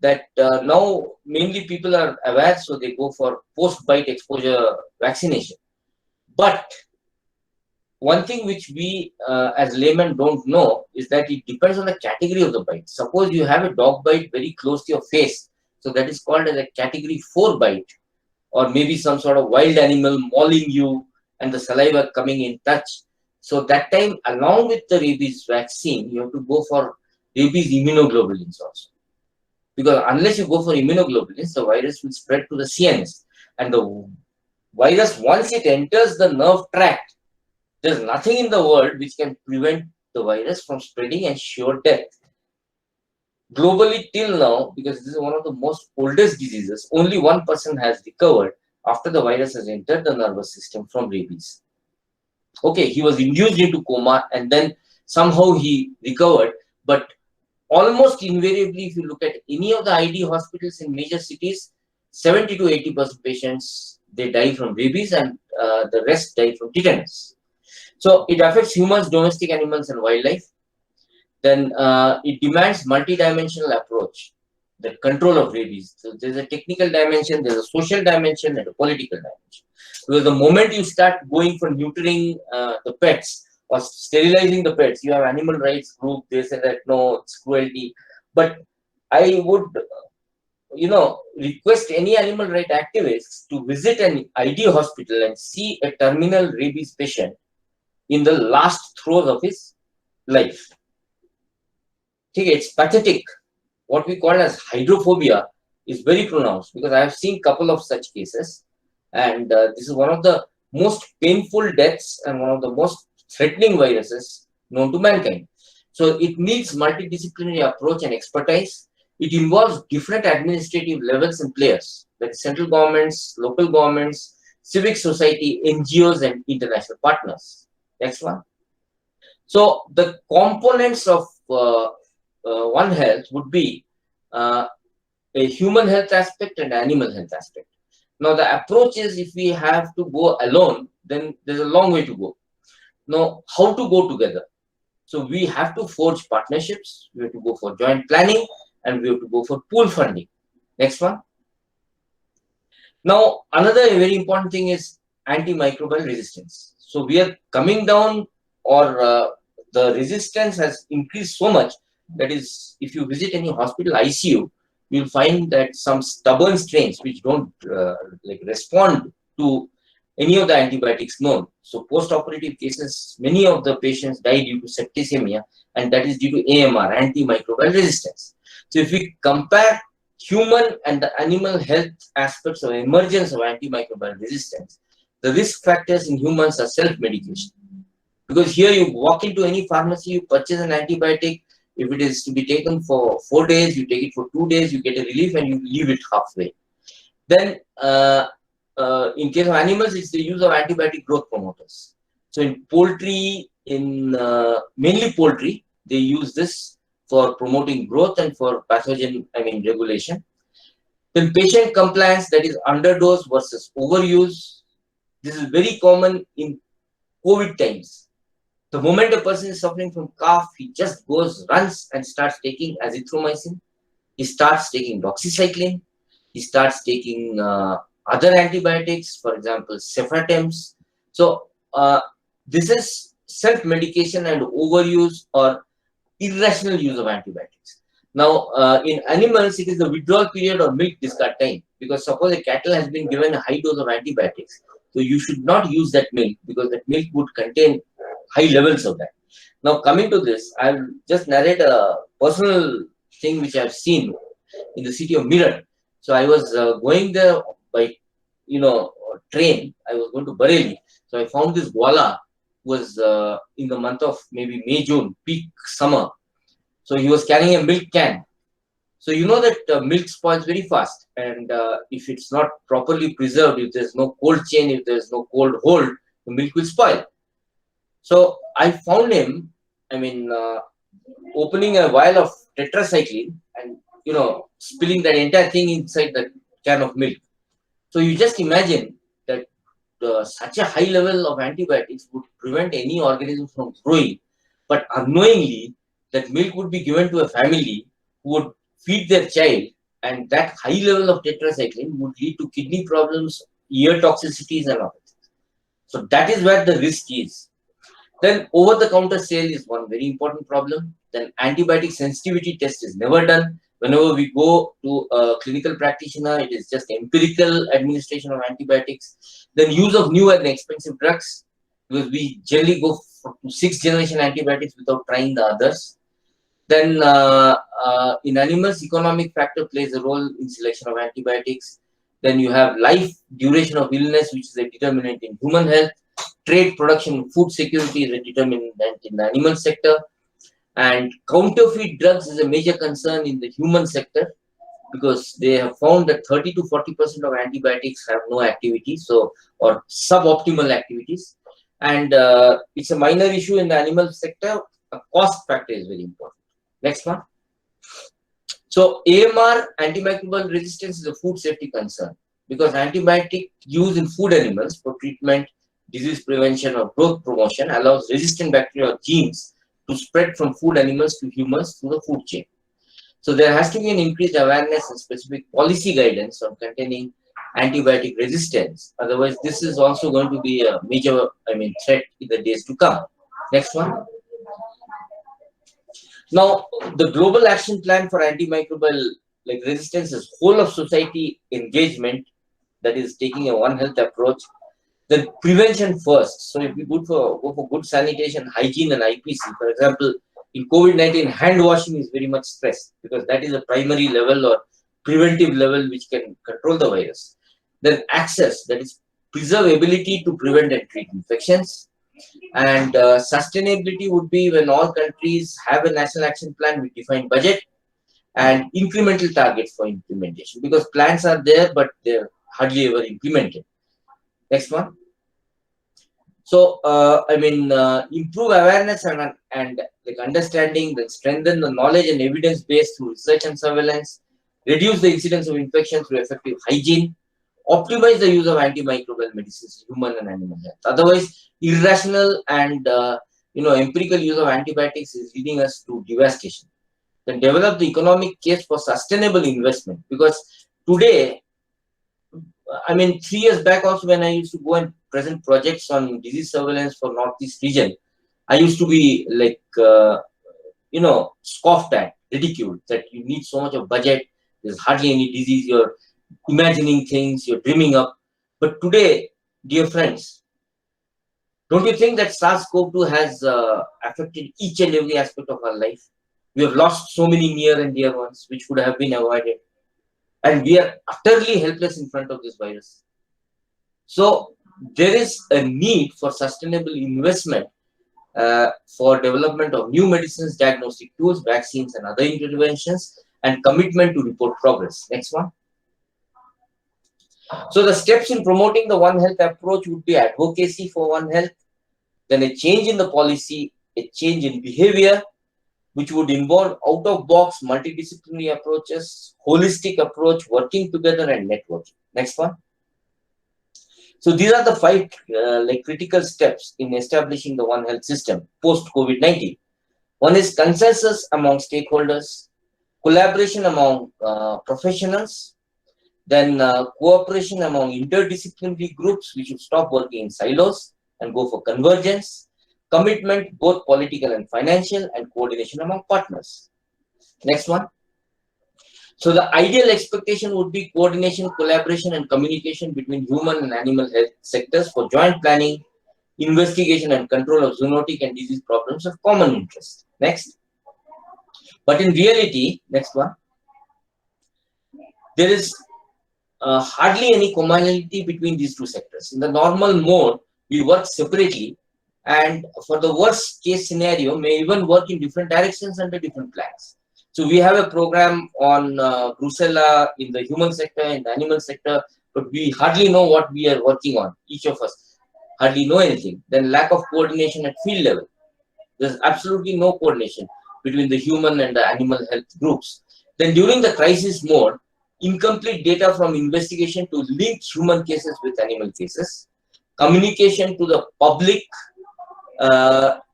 S3: that now mainly people are aware, so they go for post-bite exposure vaccination. But one thing which we as laymen don't know is that it depends on the category of the bite. Suppose you have a dog bite very close to your face, so that is called as a category 4 bite, or maybe some sort of wild animal mauling you and the saliva coming in touch. So that time, along with the rabies vaccine, you have to go for rabies immunoglobulins also. Because unless you go for immunoglobulins, the virus will spread to the CNS. And the virus, once it enters the nerve tract, there's nothing in the world which can prevent the virus from spreading and sure death. Globally till now, because this is one of the most oldest diseases, only one person has recovered after the virus has entered the nervous system from rabies. Okay, he was induced into coma and then somehow he recovered, but almost invariably, if you look at any of the ID hospitals in major cities, 70 to 80% patients, they die from rabies and the rest die from tetanus. So it affects humans, domestic animals and wildlife. Then it demands multi-dimensional approach, the control of rabies. So there's a technical dimension, there's a social dimension and a political dimension. Because the moment you start going for neutering the pets or sterilizing the pets, you have animal rights group, they say that no, it's cruelty. But I would, request any animal right activists to visit an ID hospital and see a terminal rabies patient in the last throes of his life. Okay, it's pathetic. What we call as hydrophobia is very pronounced, because I have seen a couple of such cases, and this is one of the most painful deaths and one of the most threatening viruses known to mankind. So it needs multidisciplinary approach and expertise. It involves different administrative levels and players, like central governments, local governments, civic society, NGOs, and international partners. Next one. So the components of One Health would be a human health aspect and animal health aspect. Now the approach is, if we have to go alone, then there's a long way to go. Now, how to go together? So we have to forge partnerships, we have to go for joint planning, and we have to go for pool funding. Next one. Now, another very important thing is antimicrobial resistance. So we are coming down, or the resistance has increased so much that is, if you visit any hospital ICU, you'll find that some stubborn strains which don't respond to any of the antibiotics known. So post-operative cases, many of the patients die due to septicemia, and that is due to AMR, antimicrobial resistance. So if we compare human and the animal health aspects of emergence of antimicrobial resistance, the risk factors in humans are self-medication. Because here you walk into any pharmacy, you purchase an antibiotic. If it is to be taken for 4 days, you take it for 2 days, you get a relief and you leave it halfway. Then in case of animals, it's the use of antibiotic growth promoters. So in poultry, mainly poultry, they use this for promoting growth and for pathogen, regulation. Then patient compliance, that is underdose versus overuse. This is very common in COVID times. The moment a person is suffering from cough, he just runs and starts taking azithromycin. He starts taking doxycycline. He starts taking other antibiotics, for example, cephratems. So this is self-medication and overuse or irrational use of antibiotics. Now, in animals, it is the withdrawal period or milk discard time, because suppose a cattle has been given a high dose of antibiotics, so you should not use that milk, because that milk would contain high levels of that. Now, coming to this, I'll just narrate a personal thing which I've seen in the city of Meerut. So I was going there by, train. I was going to Bareilly. So I found this Gwala who was in the month of maybe May, June, peak summer. So he was carrying a milk can. So you know that milk spoils very fast. And if it's not properly preserved, if there's no cold chain, if there's no cold hold, the milk will spoil. So I found him, opening a vial of tetracycline and, spilling that entire thing inside the can of milk. So you just imagine that such a high level of antibiotics would prevent any organism from growing. But unknowingly, that milk would be given to a family who would feed their child and that high level of tetracycline would lead to kidney problems, ear toxicities, and all. So that is where the risk is. Then over-the-counter sale is one very important problem. Then antibiotic sensitivity test is never done. Whenever we go to a clinical practitioner, it is just empirical administration of antibiotics. Then use of new and expensive drugs, because we generally go for 6th generation antibiotics without trying the others. Then in animals, economic factor plays a role in selection of antibiotics. Then you have life duration of illness, which is a determinant in human health. Trade, production, food security is a determinant in the animal sector. And counterfeit drugs is a major concern in the human sector, because they have found that 30 to 40% of antibiotics have no activity, or suboptimal activities. And it's a minor issue in the animal sector. A cost factor is very important. Next one. So AMR, antimicrobial resistance, is a food safety concern, because antibiotic use in food animals for treatment, disease prevention, or growth promotion allows resistant bacteria or genes to spread from food animals to humans through the food chain. So there has to be an increased awareness and specific policy guidance on containing antibiotic resistance. Otherwise, this is also going to be a major, threat in the days to come. Next one. Now, the global action plan for antimicrobial resistance is whole of society engagement, that is taking a One Health approach. Then prevention first. So if we go for good sanitation, hygiene, and IPC, for example, in COVID-19, hand washing is very much stressed, because that is a primary level or preventive level which can control the virus. Then access, that is preserve ability to prevent and treat infections. And sustainability would be when all countries have a national action plan with defined budget and incremental targets for implementation, because plans are there but they're hardly ever implemented. Next one. So improve awareness and understanding, then strengthen the knowledge and evidence base through research and surveillance, reduce the incidence of infection through effective hygiene, optimize the use of antimicrobial medicines in human and animal health. Otherwise, irrational and empirical use of antibiotics is leading us to devastation. Then develop the economic case for sustainable investment, because today, 3 years back also, when I used to go and present projects on disease surveillance for Northeast region, I used to be scoffed at, ridiculed, that you need so much of budget, there's hardly any disease, you're imagining things, you're dreaming up. But today, dear friends, don't you think that SARS-CoV-2 has affected each and every aspect of our life? We have lost so many near and dear ones which could have been avoided. And we are utterly helpless in front of this virus. So there is a need for sustainable investment for development of new medicines, diagnostic tools, vaccines, and other interventions, and commitment to report progress. Next one. So the steps in promoting the One Health approach would be advocacy for One Health, then a change in the policy, a change in behavior, which would involve out-of-box multidisciplinary approaches, holistic approach, working together, and networking. Next one. So these are the 5 critical steps in establishing the One Health system post-COVID-19. One is consensus among stakeholders, collaboration among professionals, then cooperation among interdisciplinary groups. We should stop working in silos and go for convergence. Commitment, both political and financial, and coordination among partners. Next one. So the ideal expectation would be coordination, collaboration, and communication between human and animal health sectors for joint planning, investigation, and control of zoonotic and disease problems of common interest. Next. But in reality, next one, there is hardly any commonality between these two sectors. In the normal mode, we work separately, and for the worst case scenario, may even work in different directions under different plans. So we have a program on Brucella in the human sector, in the animal sector, but we hardly know what we are working on. Each of us hardly know anything. Then lack of coordination at field level. There's absolutely no coordination between the human and the animal health groups. Then during the crisis mode, incomplete data from investigation to link human cases with animal cases, communication to the public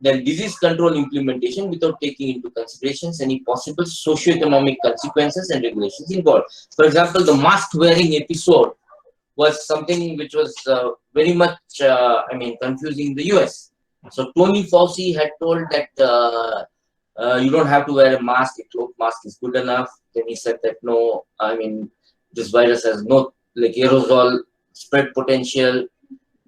S3: then disease control implementation without taking into considerations any possible socio-economic consequences and regulations involved. For example, the mask wearing episode was something which was very much, confusing in the US. So Tony Fauci had told that you don't have to wear a mask, a cloth mask is good enough. Then he said that no, this virus has no aerosol spread potential.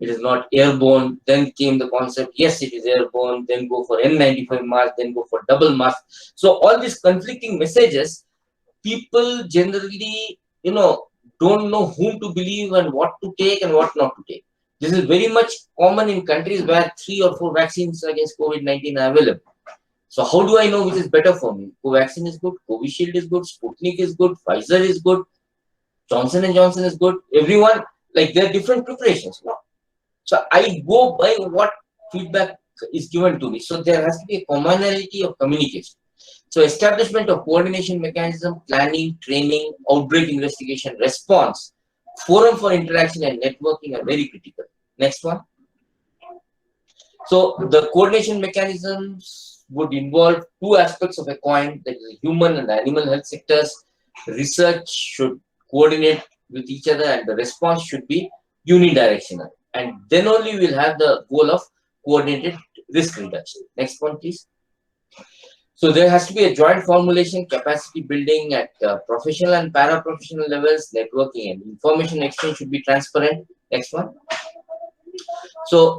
S3: It is not airborne. Then came the concept, yes, it is airborne. Then go for N95 mask, then go for double mask. So all these conflicting messages, people generally, don't know whom to believe and what to take and what not to take. This is very much common in countries where 3 or 4 vaccines against COVID-19 are available. So how do I know which is better for me? Covaxin is good, Covishield is good, Sputnik is good, Pfizer is good, Johnson & Johnson is good. Everyone, there are different preparations. No? So I go by what feedback is given to me. So there has to be a commonality of communication. So establishment of coordination mechanism, planning, training, outbreak investigation, response, forum for interaction and networking are very critical. Next one. So the coordination mechanisms would involve 2 aspects of a coin, that is the human and the animal health sectors. Research should coordinate with each other and the response should be unidirectional. And then only we'll have the goal of coordinated risk reduction. Next one, please. So there has to be a joint formulation, capacity building at professional and para-professional levels, networking and information exchange should be transparent. Next one. So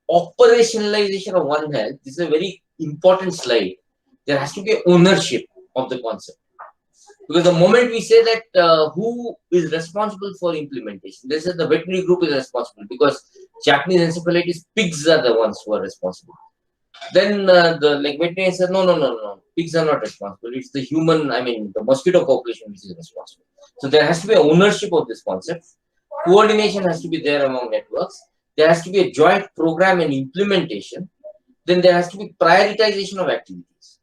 S3: operationalization of One Health, this is a very important slide. There has to be ownership of the concept. Because the moment we say that who is responsible for implementation, they said the veterinary group is responsible because Japanese encephalitis, pigs are the ones who are responsible. Then the veterinarian said, no, pigs are not responsible. It's the human, the mosquito population which is responsible. So there has to be an ownership of this concept. Coordination has to be there among networks. There has to be a joint program and implementation. Then there has to be prioritization of activities.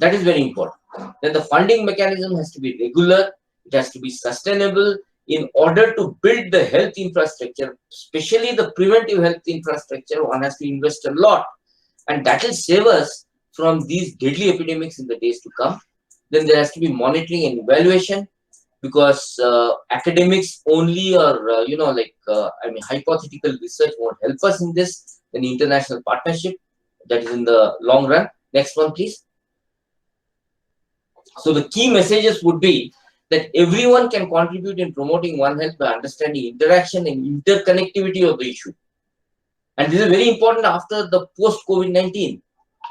S3: That is very important. Then the funding mechanism has to be regular. It has to be sustainable. In order to build the health infrastructure, especially the preventive health infrastructure, one has to invest a lot. And that will save us from these deadly epidemics in the days to come. Then there has to be monitoring and evaluation, because academics only or hypothetical research won't help us in this. Then international partnership, that is in the long run. Next one, please. So the key messages would be that everyone can contribute in promoting One Health by understanding interaction and interconnectivity of the issue. And this is very important after the post-COVID-19.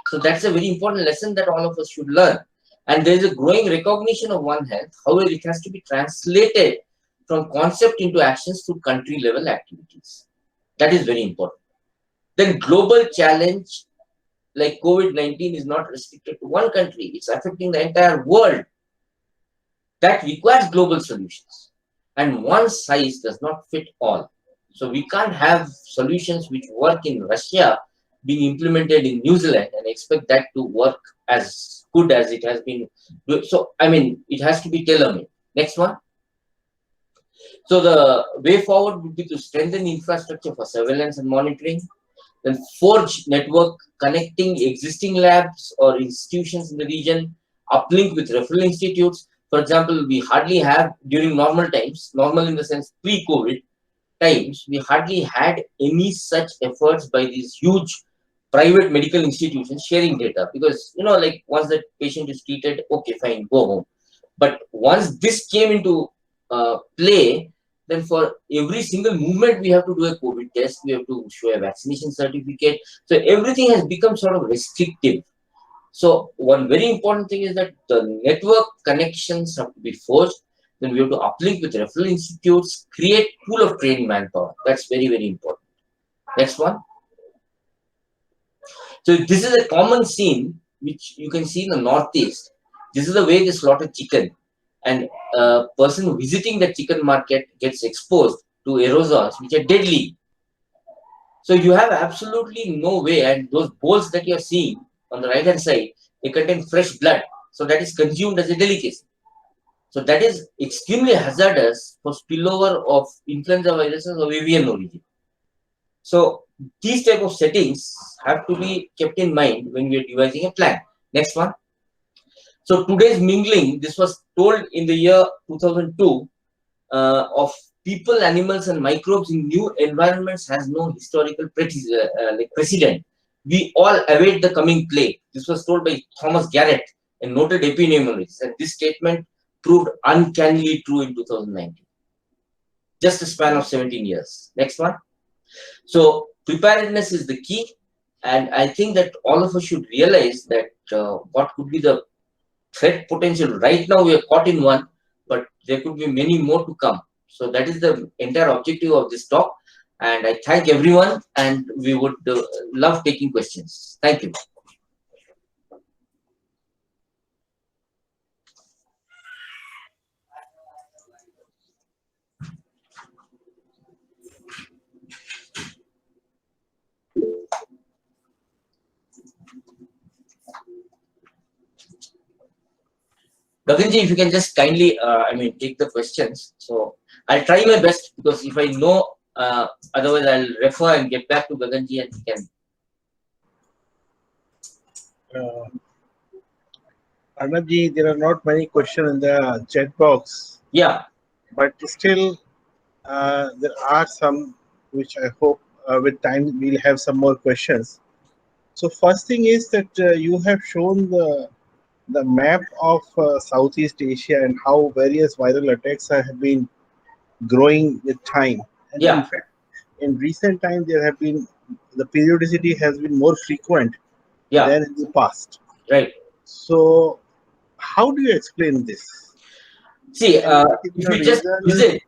S3: So that's a very important lesson that all of us should learn. And there is a growing recognition of One Health. However, it has to be translated from concept into actions through country-level activities. That is very important. Then global challenge like COVID-19 is not restricted to one country. It's affecting the entire world. That requires global solutions. And one size does not fit all. So we can't have solutions which work in Russia being implemented in New Zealand and expect that to work as good as it has been. So, it has to be tailor-made. Next one. So the way forward would be to strengthen infrastructure for surveillance and monitoring, then forge network connecting existing labs or institutions in the region, uplink with referral institutes. For example, we hardly have during normal times, normal in the sense pre-COVID times, we hardly had any such efforts by these huge private medical institutions sharing data, because once the patient is treated, okay, fine, go home. But once this came into play, then for every single movement we have to do a COVID test, we have to show a vaccination certificate. So everything has become sort of restrictive. So one very important thing is that the network connections have to be forged. Then we have to uplink with referral institutes, create pool of trained manpower. That's very, very important. Next one. So this is a common scene which you can see in the Northeast. This is the way they slaughter chicken. And a person visiting the chicken market gets exposed to aerosols which are deadly. So you have absolutely no way, and those bowls that you're seeing on the right hand side, they contain fresh blood. So that is consumed as a delicacy. So that is extremely hazardous for spillover of influenza viruses of avian origin. So these type of settings have to be kept in mind when we are devising a plan. Next one. So today's mingling, this was told in the year 2002, of people, animals, and microbes in new environments has no historical precedent. We all await the coming plague. This was told by Thomas Garrett, a noted epidemiologist, and this statement proved uncannily true in 2019. Just a span of 17 years. Next one. So preparedness is the key, and I think that all of us should realize that what could be the threat potential. Right now we are caught in one, but there could be many more to come. So that is the entire objective of this talk, and I thank everyone, and we would love taking questions. Thank you. Gaganji, if you can just kindly, take the questions. So I'll try my best, because if I know, otherwise I'll refer and get back to Gaganji, and he can.
S4: Arnabji, there are not many questions in the chat box,
S3: Yeah.
S4: but still there are some which I hope with time we'll have some more questions. So first thing is that you have shown the map of Southeast Asia and how various viral attacks have been growing with time. And
S3: Yeah.
S4: in fact, in recent time, the periodicity has been more frequent
S3: Yeah.
S4: than in the past.
S3: Right.
S4: So how do you explain this?
S3: See,
S4: Any
S3: if
S4: particular
S3: you just
S4: reason?
S3: visit,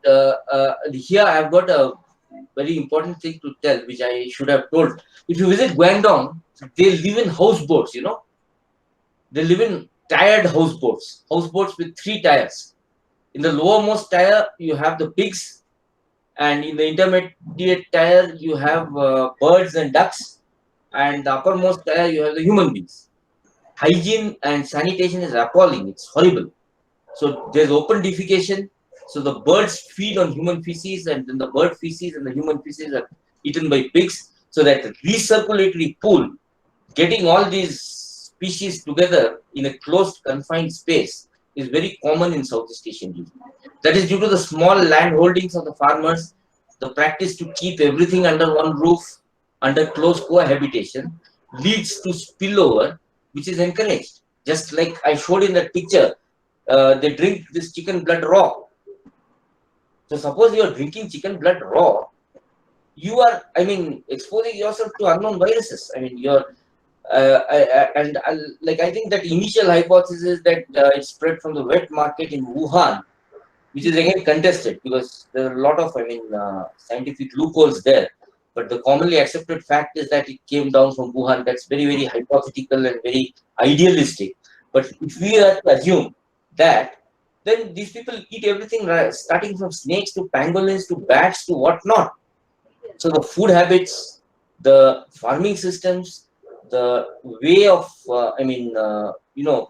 S3: here I've got a very important thing to tell, which I should have told. If you visit Guangdong, they live in houseboats, They live in tired houseboats with 3 tires. In the lowermost tire, you have the pigs, and in the intermediate tire, you have birds and ducks, and the uppermost tire, you have the human beings. Hygiene and sanitation is appalling. It's horrible. So there's open defecation. So the birds feed on human feces, and then the bird feces and the human feces are eaten by pigs. So that recirculatory pool, getting all these species together in a closed, confined space, is very common in Southeast Asian region. That is due to the small land holdings of the farmers, the practice to keep everything under one roof, under close cohabitation, leads to spillover, which is encouraged. Just like I showed in that picture, they drink this chicken blood raw. So suppose you are drinking chicken blood raw, you are, exposing yourself to unknown viruses. You're, I think that initial hypothesis is that it spread from the wet market in Wuhan, which is again contested because there are a lot of, scientific loopholes there. But the commonly accepted fact is that it came down from Wuhan. That's very, very hypothetical and very idealistic. But if we are to assume that, then these people eat everything, starting from snakes to pangolins to bats to whatnot. So the food habits, the farming systems, the way of,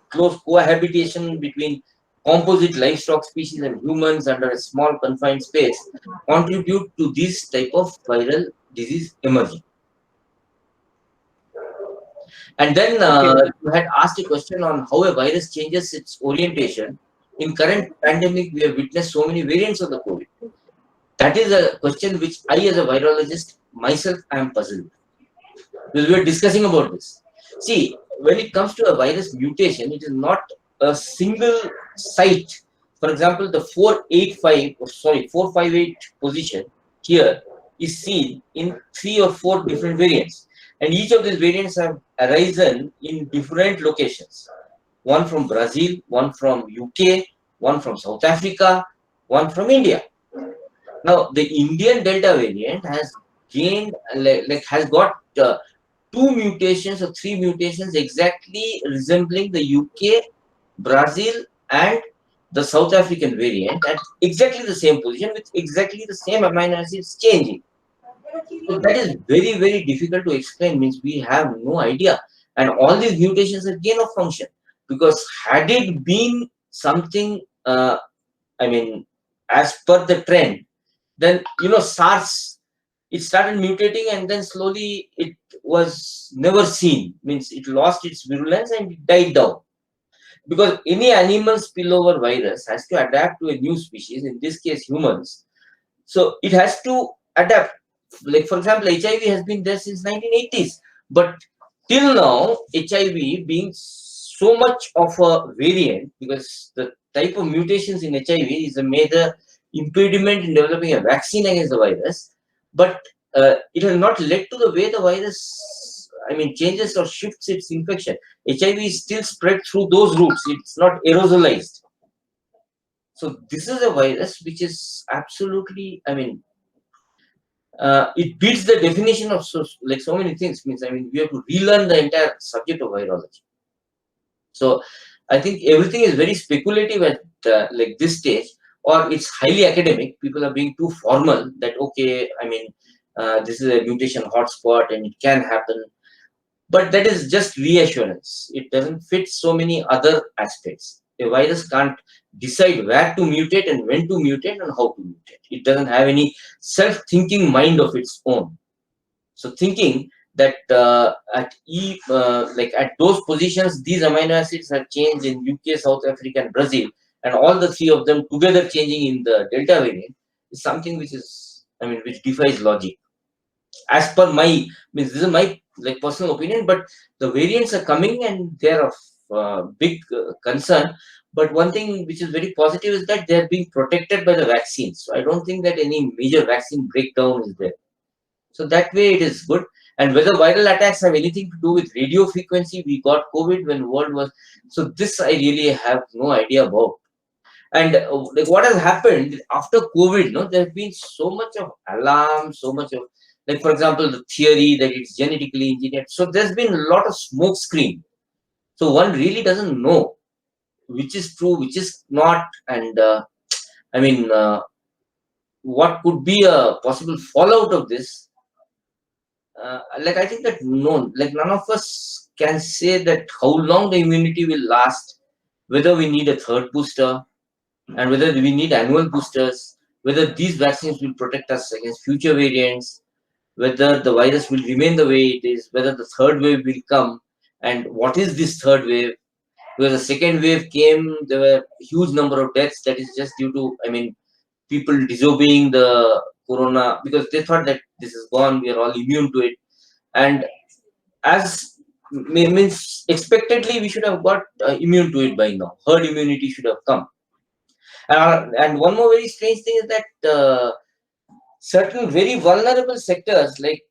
S3: close cohabitation between composite livestock species and humans under a small confined space contribute to this type of viral disease emerging. And then you had asked a question on how a virus changes its orientation. In current pandemic, we have witnessed so many variants of the COVID. That is a question which I, as a virologist, myself, I am puzzled. Because we are discussing about this. See, when it comes to a virus mutation, it is not a single site. For example, the 458 position here is seen in 3 or 4 different variants. And each of these variants have arisen in different locations. One from Brazil, one from UK, one from South Africa, one from India. Now, the Indian Delta variant has gained, has got 2 mutations or 3 mutations exactly resembling the UK, Brazil, and the South African variant at exactly the same position with exactly the same amino acids changing. So that is very, very difficult to explain, means we have no idea. And all these mutations are gain of function, because had it been something, as per the trend, then, SARS, it started mutating, and then slowly it was never seen. Means it lost its virulence and it died down. Because any animal spillover virus has to adapt to a new species, in this case humans. So it has to adapt. Like for example, HIV has been there since 1980s, but till now HIV being so much of a variant, because the type of mutations in HIV is a major impediment in developing a vaccine against the virus, but it has not led to the way the virus, I mean, changes or shifts its infection. HIV is still spread through those routes. It's not aerosolized. So this is a virus which is absolutely, I mean, it beats the definition of so many things. Means, I mean, we have to relearn the entire subject of virology. So I think everything is very speculative at like this stage, or it's highly academic. People are being too formal that, okay, I mean, this is a mutation hotspot and it can happen. But that is just reassurance. It doesn't fit so many other aspects. A virus can't decide where to mutate and when to mutate and how to mutate. It doesn't have any self-thinking mind of its own. So thinking that like at those positions, these amino acids have changed in UK, South Africa, and Brazil, and all the three of them together changing in the Delta variant is something which is, I mean, which defies logic. As per my, means this is my like personal opinion, but the variants are coming and they're of big concern. But one thing which is very positive is that they're being protected by the vaccines. So I don't think that any major vaccine breakdown is there. So that way it is good. And whether viral attacks have anything to do with radio frequency, we got COVID when world was, so this I really have no idea about. And like what has happened after COVID, no, there's been so much of alarm, so much of, like for example, the theory that it's genetically engineered. So there's been a lot of smoke screen. So one really doesn't know which is true, which is not, and I mean, what could be a possible fallout of this? Like I think that like none of us can say that how long the immunity will last, whether we need a third booster, and whether we need annual boosters, whether these vaccines will protect us against future variants, whether the virus will remain the way it is, whether the third wave will come, and what is this third wave. Because the second wave came, there were a huge number of deaths. That is just due to, I mean, people disobeying the corona because they thought that this is gone, we are all immune to it. And as means expectedly, we should have got immune to it by now. Herd immunity should have come. And one more very strange thing is that certain very vulnerable sectors like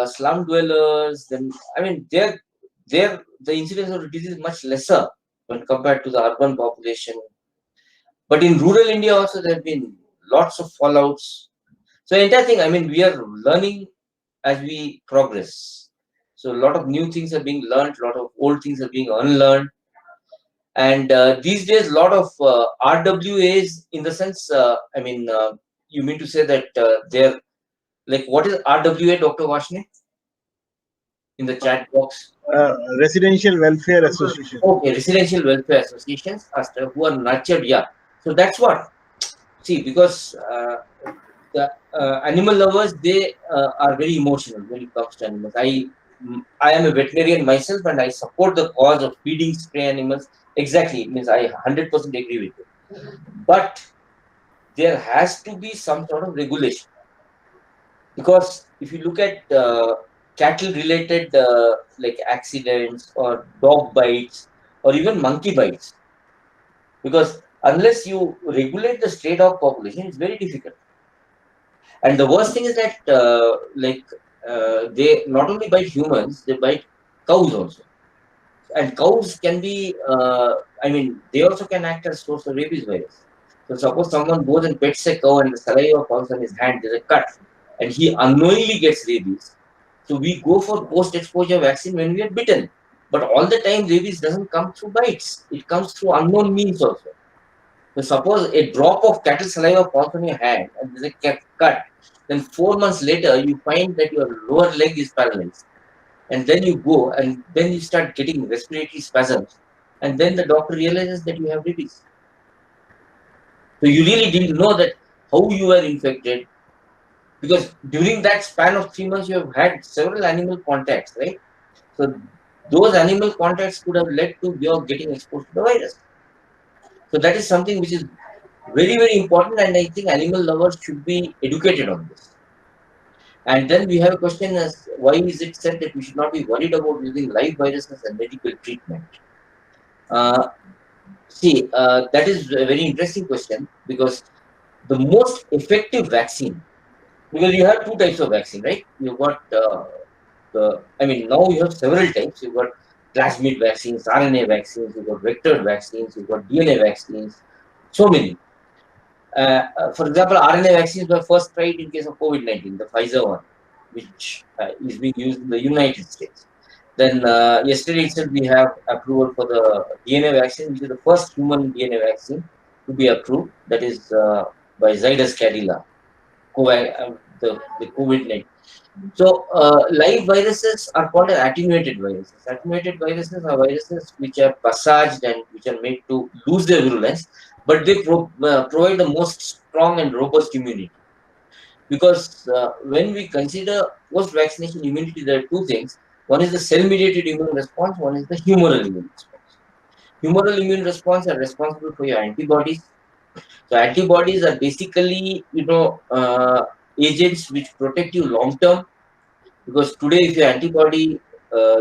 S3: slum dwellers, then I mean, the incidence of the disease is much lesser when compared to the urban population. But in rural India also there have been lots of fallouts. So entire thing, I mean, we are learning as we progress. So a lot of new things are being learned, a lot of old things are being unlearned. And these days, a lot of RWAs, in the sense, I mean, you mean to say that they're like, what is RWA, Dr. Vashne? In the chat box.
S4: Residential Welfare Association.
S3: Okay, residential welfare associations who are nurtured. Yeah. So that's what. See, because the animal lovers, they are very emotional when it comes to animals. I am a veterinarian myself, and I support the cause of feeding stray animals. Exactly, it means I 100% agree with you. But there has to be some sort of regulation, because if you look at cattle-related like accidents or dog bites or even monkey bites, because unless you regulate the stray dog population, it's very difficult. And the worst thing is that they not only bite humans, they bite cows also. And cows can be, I mean, they also can act as source of rabies virus. So suppose someone goes and pets a cow and the saliva falls on his hand, there's a cut, and he unknowingly gets rabies. So we go for post-exposure vaccine when we are bitten. But all the time, rabies doesn't come through bites. It comes through unknown means also. So suppose a drop of cattle saliva falls on your hand and there's a cut, then 4 months later, you find that your lower leg is paralyzed. And then you go and then you start getting respiratory spasms. And then the doctor realizes that you have rabies. So you really didn't know that how you were infected, because during that span of 3 months, you have had several animal contacts, right? So those animal contacts could have led to your getting exposed to the virus. So that is something which is very, very important, and I think animal lovers should be educated on this. And then we have a question as why is it said that we should not be worried about using live viruses as medical treatment? Uh, that is a very interesting question, because the most effective vaccine, because you have two types of vaccine, right? You've got now you have several types. You've got plasmid vaccines, RNA vaccines, you've got vectored vaccines, you've got DNA vaccines, so many. For example, RNA vaccines were first tried in case of COVID-19, the Pfizer one, which is being used in the United States. Then yesterday itself we have approval for the DNA vaccine, which is the first human DNA vaccine to be approved. That is by Zydus Cadila, the COVID-19. So live viruses are called as attenuated viruses. Attenuated viruses are viruses which are passaged and which are made to lose their virulence, but they provide the most strong and robust immunity. Because when we consider post-vaccination immunity, there are two things. One is the cell-mediated immune response, one is the humoral immune response. Humoral immune response are responsible for your antibodies. So antibodies are basically, agents which protect you long term, because today if your antibody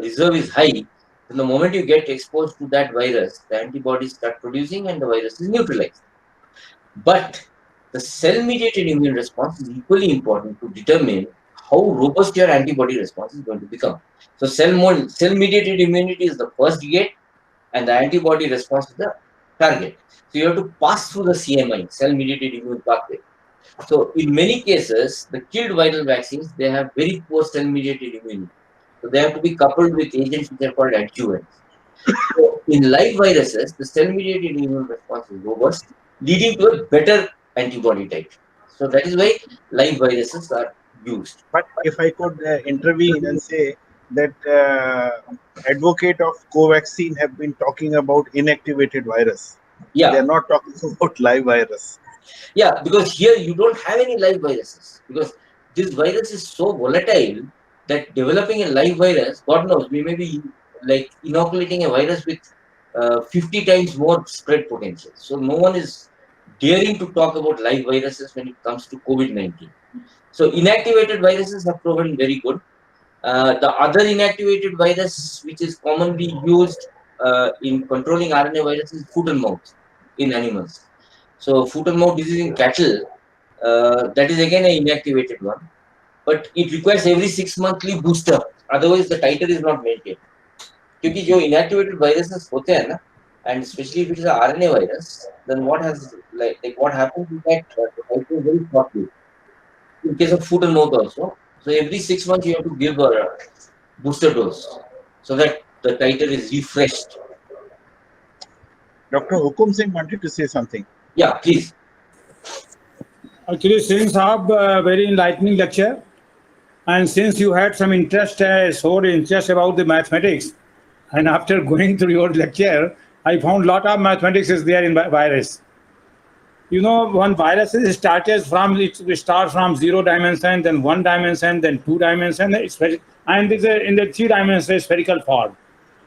S3: reserve is high, then the moment you get exposed to that virus, the antibodies start producing and the virus is neutralized. But the cell-mediated immune response is equally important to determine how robust your antibody response is going to become. So cell-mediated immunity is the first gate, and the antibody response is the target. So you have to pass through the CMI, cell-mediated immune pathway. So in many cases, the killed viral vaccines, they have very poor cell-mediated immunity. So they have to be coupled with agents which are called adjuvants. So in live viruses, the cell-mediated immune response is robust, leading to a better antibody titer. So that is why live viruses are used.
S4: But if I could intervene and say that advocate of Covaxin have been talking about inactivated virus.
S3: Yeah.
S4: They're not talking about live virus.
S3: Yeah, because here you don't have any live viruses, because this virus is so volatile that developing a live virus, God knows, we may be like inoculating a virus with 50 times more spread potential. So no one is daring to talk about live viruses when it comes to COVID-19. So inactivated viruses have proven very good. The other inactivated virus which is commonly used in controlling RNA viruses is foot and mouth in animals. So foot and mouth disease in cattle, that is again an inactivated one, but it requires every 6 monthly booster. Otherwise, the titer is not maintained. क्योंकि जो inactivated viruses होते हैं ना, and especially if it is an RNA virus, then what happens is that the titer is very short-lived. In case of foot and mouth also, so every 6 months you have to give a booster dose so that the titer is refreshed.
S4: Dr. Hukum Singh wanted to say something.
S3: Yeah, please.
S5: Actually, since Saab, very enlightening lecture, and since you had some interest, showed interest about the mathematics, and after going through your lecture, I found a lot of mathematics is there in virus. You know, one virus starts from 0 dimension, then 1 dimension, then 2 dimension, and it's in the 3 dimension spherical form.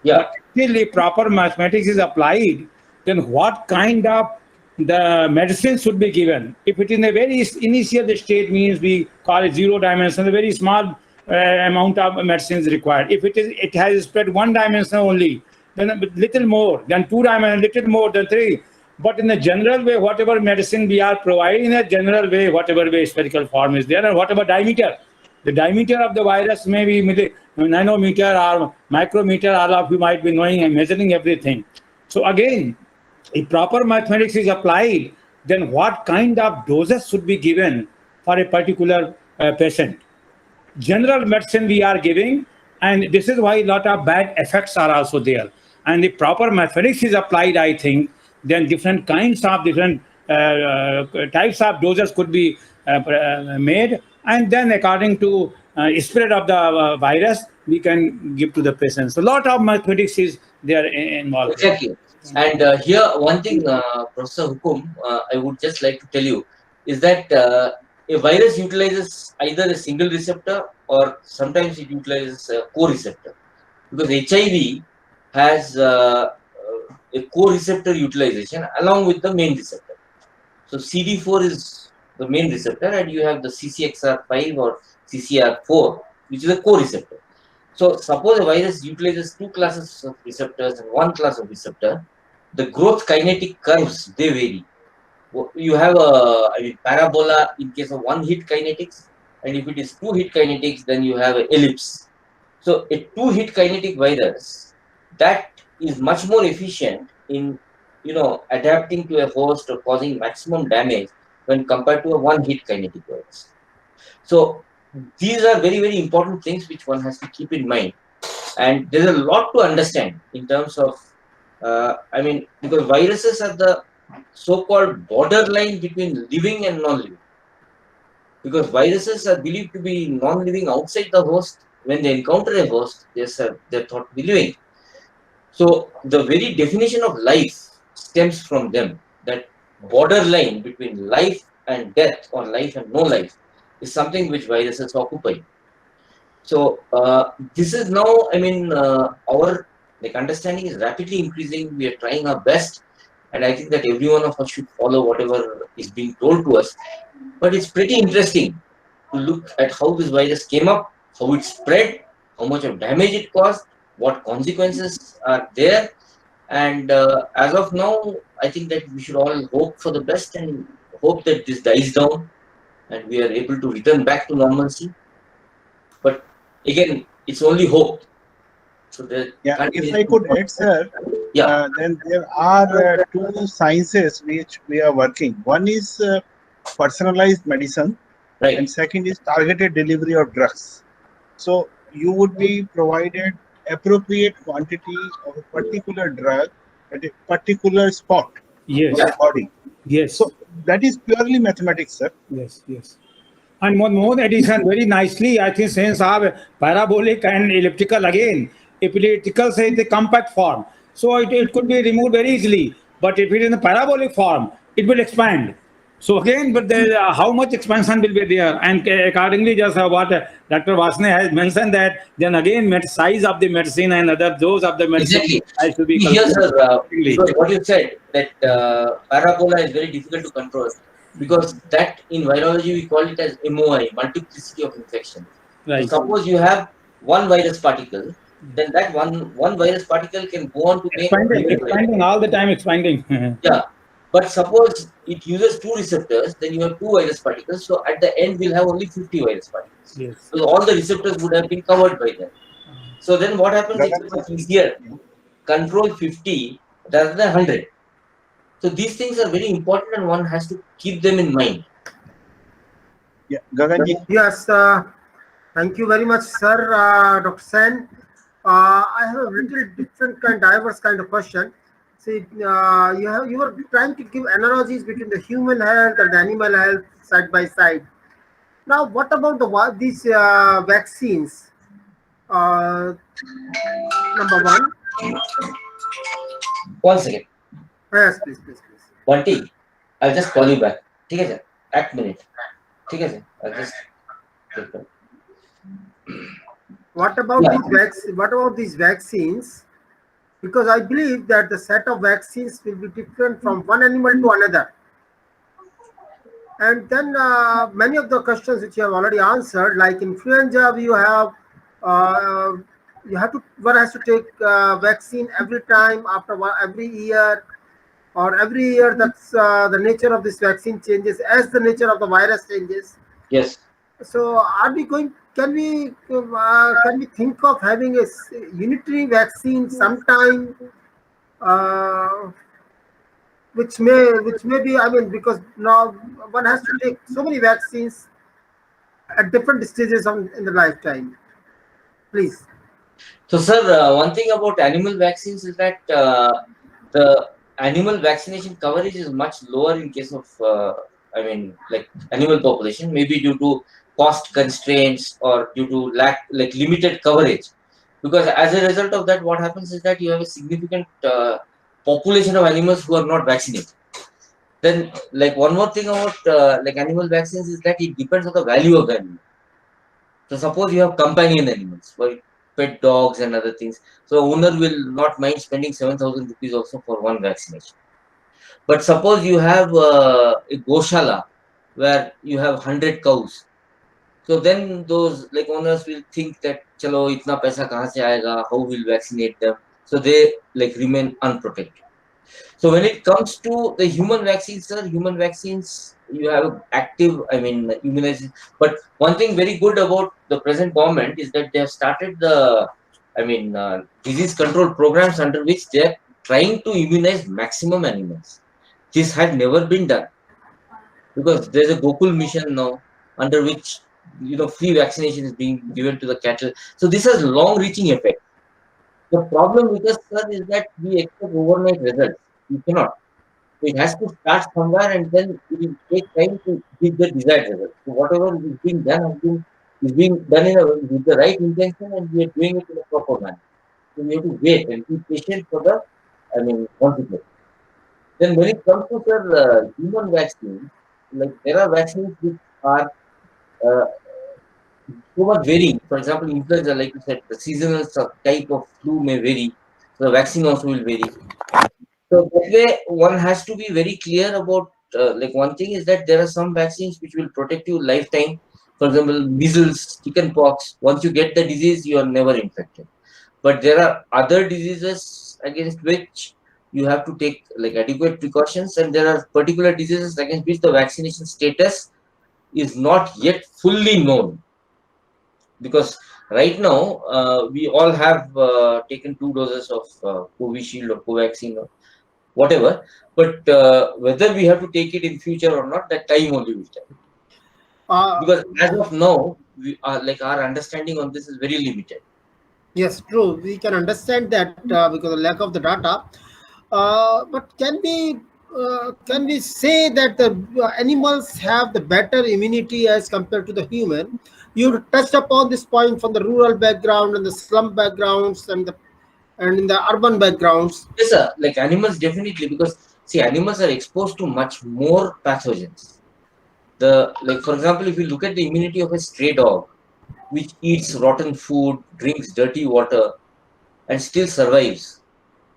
S3: Yeah.
S5: But till the proper mathematics is applied, then what kind of the medicine should be given? If it in a very initial state, means we call it 0 dimension, a very small amount of medicine is required. If it has spread 1 dimension only, then a little more, then 2 dimension, little more, then 3. But in a general way, whatever medicine we are providing, in a general way, whatever way spherical form is there, and whatever diameter, the diameter of the virus may be nanometer or micrometer, all of you might be knowing and measuring everything. So again, if proper mathematics is applied, then what kind of doses should be given for a particular patient? General medicine we are giving, and this is why a lot of bad effects are also there. And if proper mathematics is applied, I think, then different kinds of different types of doses could be made, and then according to spread of the virus, we can give to the patients. So a lot of mathematics is there involved.
S3: Exactly. And here, one thing, Professor Hukum, I would just like to tell you is that a virus utilizes either a single receptor or sometimes it utilizes a co-receptor, because HIV has a co-receptor utilization along with the main receptor. So CD4 is the main receptor, and you have the CCXR5 or CCR4, which is a co-receptor. So suppose a virus utilizes two classes of receptors and one class of receptor, the growth kinetic curves, they vary. You have a parabola in case of one hit kinetics, and if it is two hit kinetics, then you have an ellipse. So a two hit kinetic virus, that is much more efficient in adapting to a host or causing maximum damage when compared to a one hit kinetic virus. So these are very, very important things which one has to keep in mind, and there's a lot to understand in terms of because viruses are the so-called borderline between living and non-living, because viruses are believed to be non-living outside the host. When they encounter a host, they're thought to be living. So the very definition of life stems from them. That borderline between life and death or life and no life is something which viruses occupy. So this is now, our understanding is rapidly increasing. We are trying our best, and I think that every one of us should follow whatever is being told to us. But it's pretty interesting to look at how this virus came up, how it spread, how much of damage it caused, what consequences are there. And as of now, I think that we should all hope for the best and hope that this dies down and we are able to return back to normalcy. But again, it's only hope. So
S4: if I could add, sir, then there are two sciences which we are working. One is personalized medicine,
S3: right,
S4: and second is targeted delivery of drugs. So you would be provided appropriate quantity of a particular drug at a particular spot
S5: Yes.
S4: of the body.
S5: Yes.
S4: So that is purely mathematics, sir.
S5: Yes. Yes. And more addition, very nicely, I think, since our parabolic and elliptical again, elliptical say the compact form. So it could be removed very easily. But if it is in the parabolic form, it will expand. So again, but how much expansion will be there? And accordingly, just what Dr. Vasne has mentioned, that then again, size of the medicine and other dose of the medicine has to be
S3: Yes, sir. Because what you said, that parabola is very difficult to control, because that in virology we call it as MOI, multiplicity of infection.
S5: Right.
S3: So suppose you have one virus particle, then that one virus particle can go on to make
S5: expanding all the time, expanding.
S3: Yeah. But suppose it uses two receptors, then you have two virus particles. So at the end, we'll have only 50 virus particles.
S5: Yes.
S3: So all the receptors would have been covered by them. So then what happens is it's easier control 50 rather than 100. So these things are very important and one has to keep them in mind.
S4: Yeah, Gaganji.
S2: Yes, thank you very much, sir, Dr. Sen. I have a little different diverse kind of question. See, you were trying to give analogies between the human health and the animal health side by side. Now, what about these vaccines? Number one.
S3: 1 second.
S2: Yes, please.
S3: Bunty, I'll just call you back. ठीक है sir, एक minute. ठीक है sir, I'll just take that.
S2: What about these vaccines? Because I believe that the set of vaccines will be different from one animal to another. And then many of the questions which you have already answered, like influenza, one has to take vaccine every time every year, or every year. That's the nature of this vaccine changes as the nature of the virus changes.
S3: Yes.
S2: So can we think of having a unitary vaccine sometime, which may be, because now one has to take so many vaccines at different stages in the lifetime. Please.
S3: So, sir, one thing about animal vaccines is that the animal vaccination coverage is much lower in case of, animal population, maybe due to cost constraints or due to limited coverage. Because as a result of that, what happens is that you have a significant population of animals who are not vaccinated. Then, like one more thing about like animal vaccines is that it depends on the value of the animal. So suppose you have companion animals, like pet dogs and other things. So owner will not mind spending 7,000 rupees also for one vaccination. But suppose you have a goshala where you have 100 cows. So then those like owners will think that chalo itna paisa kahan se aayega, how will vaccinate them? So they like remain unprotected. So when it comes to the human vaccines, sir, human vaccines, you have active, I mean, immunization. But one thing very good about the present government is that they have started the, I mean, disease control programs under which they are trying to immunize maximum animals. This had never been done because there's a Gokul mission now under which free vaccination is being given to the cattle. So this has long-reaching effect. The problem with us, sir, is that we expect overnight results. You cannot. So it has to start somewhere and then it will take time to give the desired result. So whatever is being done is being done with the right intention and we are doing it in a proper manner. So we have to wait and be patient for the, consequence. Then when it comes to human vaccines, like there are vaccines which are uh, so much varying. For example, influenza, like you said, the seasonal type of flu may vary. So the vaccine also will vary. So that way, one has to be very clear about like one thing is that there are some vaccines which will protect you lifetime. For example, measles, chickenpox. Once you get the disease, you are never infected. But there are other diseases against which you have to take like adequate precautions, and there are particular diseases against which the vaccination status is not yet fully known. Because right now we all have taken 2 doses of Covishield or Covaxin or whatever, but whether we have to take it in future or not, that time only will tell. Because as of now, we are like our understanding on this is very limited.
S2: Yes, true. We can understand that because of lack of the data. But can we say that the animals have the better immunity as compared to the human? You touched upon this point from the rural background and the slum backgrounds and in the urban backgrounds.
S3: Yes, sir. Like animals, definitely, because see, animals are exposed to much more pathogens. Like for example, if you look at the immunity of a stray dog, which eats rotten food, drinks dirty water, and still survives.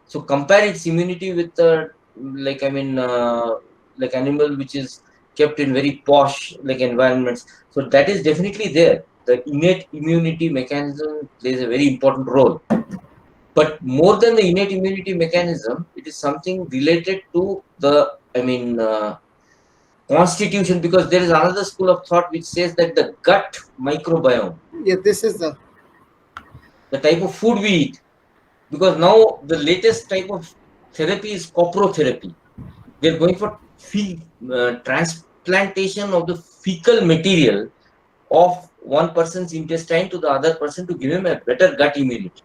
S3: So compare its immunity with like animal which is kept in very posh like environments. So that is definitely there. The innate immunity mechanism plays a very important role. But more than the innate immunity mechanism, it is something related to the constitution, because there is another school of thought which says that the gut microbiome,
S2: Yeah, this is the
S3: the type of food we eat, because now the latest type of therapy is copropherapy. They're going for transplantation of the fecal material of one person's intestine to the other person to give him a better gut immunity.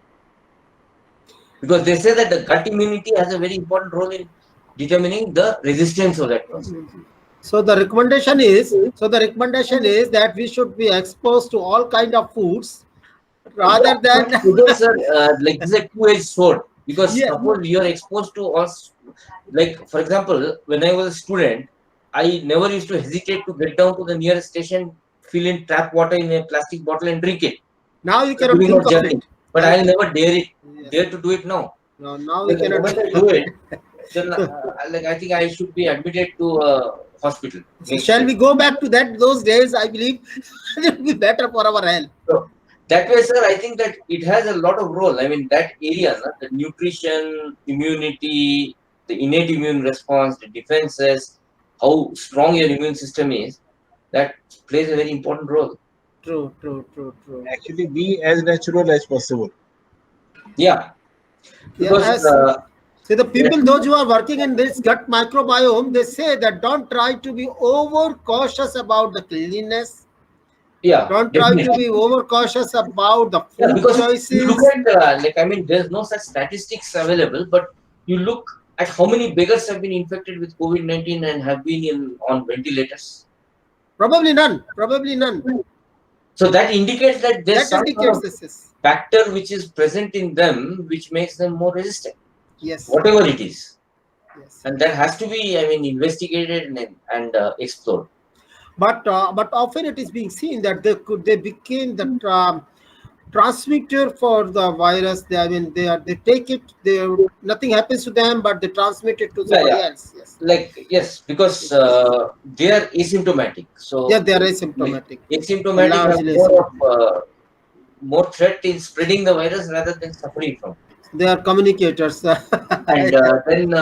S3: Because they say that the gut immunity has a very important role in determining the resistance of that person.
S2: so the recommendation is that we should be exposed to all kind of foods rather than
S3: Today, sir, like this is a two-edged sword, because
S2: yeah.
S3: suppose you are exposed to us, like for example, when I was a student, I never used to hesitate to get down to the nearest station, fill in tap water in a plastic bottle and drink it.
S2: Now you cannot
S3: During
S2: think
S3: our
S2: of
S3: journey.
S2: it.
S3: But I'll never
S2: Yeah.
S3: dare to do it now.
S2: No, now we
S3: Like the
S2: cannot
S3: moment I do it, then like I think I should be admitted to a hospital.
S2: So shall we go back to those days? I believe it will be better for our health.
S3: So that way, sir, I think that it has a lot of role. I mean, that area, the nutrition, immunity, the innate immune response, the defenses, how strong your immune system is, that plays a very important role.
S2: True.
S4: Actually, be as natural as possible.
S3: Yeah.
S2: Yeah,
S3: Because
S2: see the people, those who are working in this gut microbiome, they say that don't try to be over cautious about the cleanliness.
S3: yeah,
S2: Don't try to be over cautious about the
S3: yeah,
S2: food
S3: because you look
S2: choices.
S3: at there's no such statistics available, but you look at how many beggars have been infected with COVID-19 and have been on ventilators.
S2: Probably none.
S3: So that indicates that there's
S2: That
S3: some
S2: indicates this is
S3: factor which is present in them which makes them more resistant,
S2: yes.
S3: whatever it is.
S2: Yes.
S3: and that has to be, I mean, investigated and explored.
S2: But often it is being seen that they became the transmitter for the virus. They take it. Nothing happens to them, but they transmit it to
S3: Yeah,
S2: somebody
S3: yeah.
S2: else. Yes.
S3: Like, yes, because they are asymptomatic. So
S2: Yeah, they are asymptomatic.
S3: asymptomatic have
S2: Largely
S3: more threat in spreading the virus rather than suffering from it.
S2: They are communicators.
S3: And then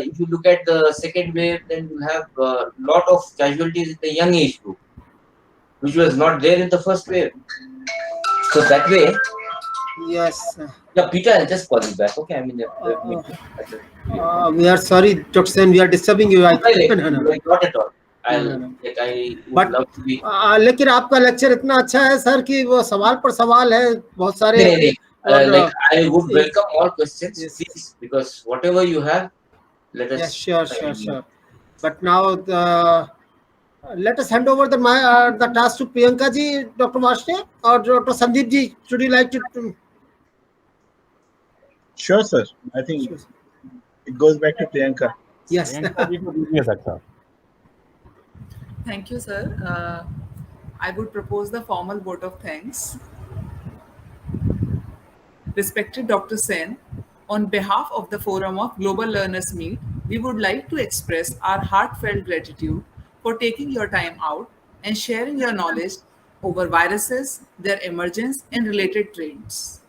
S3: if you look at the second wave, then you have a lot of casualties in the young age group, which was not there in the first wave. So that way,
S2: Yes.
S3: yeah, Peter, I'll just call you back. Okay, I mean,
S2: We are sorry, Dr. Sen, we are disturbing you. No.
S3: like, not at all.
S2: No.
S3: I would
S2: But
S3: love to be.
S2: लेकिन आपका lecture इतना अच्छा है sir कि वो सवाल पर सवाल है बहुत सारे.
S3: नहीं, like I would
S2: if-
S3: welcome all questions,
S2: Yes.
S3: please, because whatever you have, let us.
S2: Yes, sure. But now let us hand over the task to Priyanka ji, Dr. Varshney, or Dr. Sandeep ji. Should you like to?
S4: Sure, sir. I think it goes back to Priyanka.
S2: Yes.
S1: Thank you, sir. I would propose the formal vote of thanks. Respected Dr. Sen, on behalf of the Forum of Global Learners Meet, we would like to express our heartfelt gratitude for taking your time out and sharing your knowledge over viruses, their emergence, and related trends.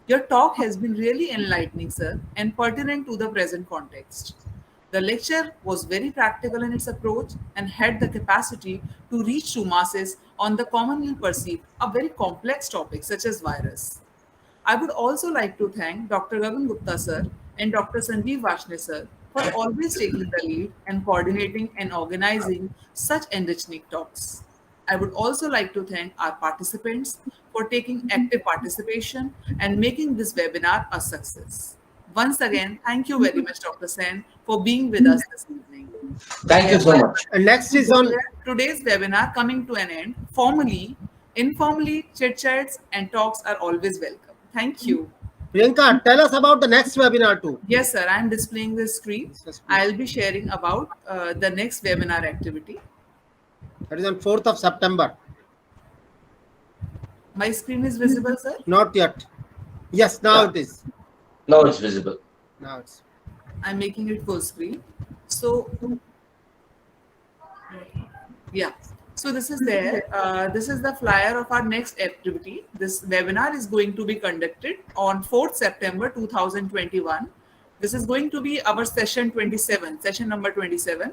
S1: Your talk has been really enlightening, sir, and pertinent to the present context. The lecture was very practical in its approach and had the capacity to reach to masses on the commonly perceived a very complex topic such as virus. I would also like to thank Dr. Gagan Gupta sir and Dr. Sanjeev Varshney sir for always taking the lead and coordinating and organizing such enriching talks. I would also like to thank our participants for taking active participation and making this webinar a success. Once again, thank you very much, Dr. Sen, for being with us this evening.
S3: Thank you so much.
S2: And next is on.
S1: Today's webinar coming to an end. Formally, informally, chit-chats and talks are always welcome. Thank you.
S2: Priyanka, tell us about the next webinar too.
S1: Yes, sir. I'm displaying the screen.
S2: Yes, please.
S1: I'll be sharing about the next webinar activity.
S2: That is on 4th of September.
S1: My screen is visible, sir?
S2: Not yet. Yes, now
S3: Yeah.
S2: it is.
S3: Now it's visible.
S2: Now it's.
S1: I'm making it full screen. So, yeah. So this is there. This is the flyer of our next activity. This webinar is going to be conducted on 4th September 2021. This is going to be our session 27, session number 27.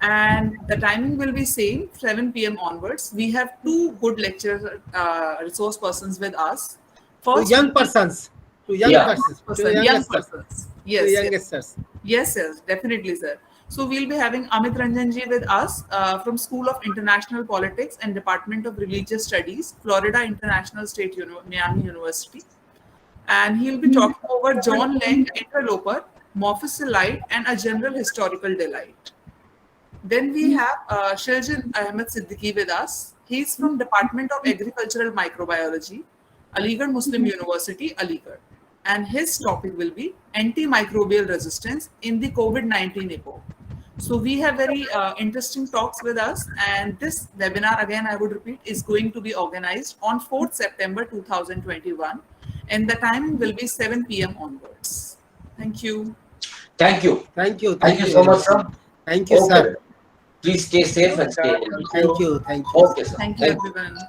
S1: And the timing will be same, 7 p.m. onwards. We have two good lecture resource persons with us.
S2: To young persons. To young
S3: Yeah.
S2: persons. To
S1: young
S2: youngsters.
S1: persons.
S2: To
S1: Yes, yes.
S2: youngsters.
S1: Yes, yes, definitely, sir. So we'll be having Amit Ranjan ji with us from School of International Politics and Department of Religious Studies, Florida International State Miami University. And he'll be talking over John Lang, Interloper, Mofussilite, and a General Historical Delight. Then we have Shiljan Ahmed Siddiqui with us. He's from Department of Agricultural Microbiology, Aligarh Muslim University, Aligarh. And his topic will be antimicrobial resistance in the COVID-19 epoch. So we have very interesting talks with us, and this webinar, again, I would repeat, is going to be organized on 4th September 2021, and the time will be 7 p.m. onwards. Thank you.
S3: Thank you.
S2: Thank you.
S3: Thank you so much, sir.
S2: Thank you,
S3: Okay.
S2: sir.
S3: Please stay safe and stay healthy.
S2: Thank you. Thank you.
S3: Okay, sir.
S1: Thank you, everyone.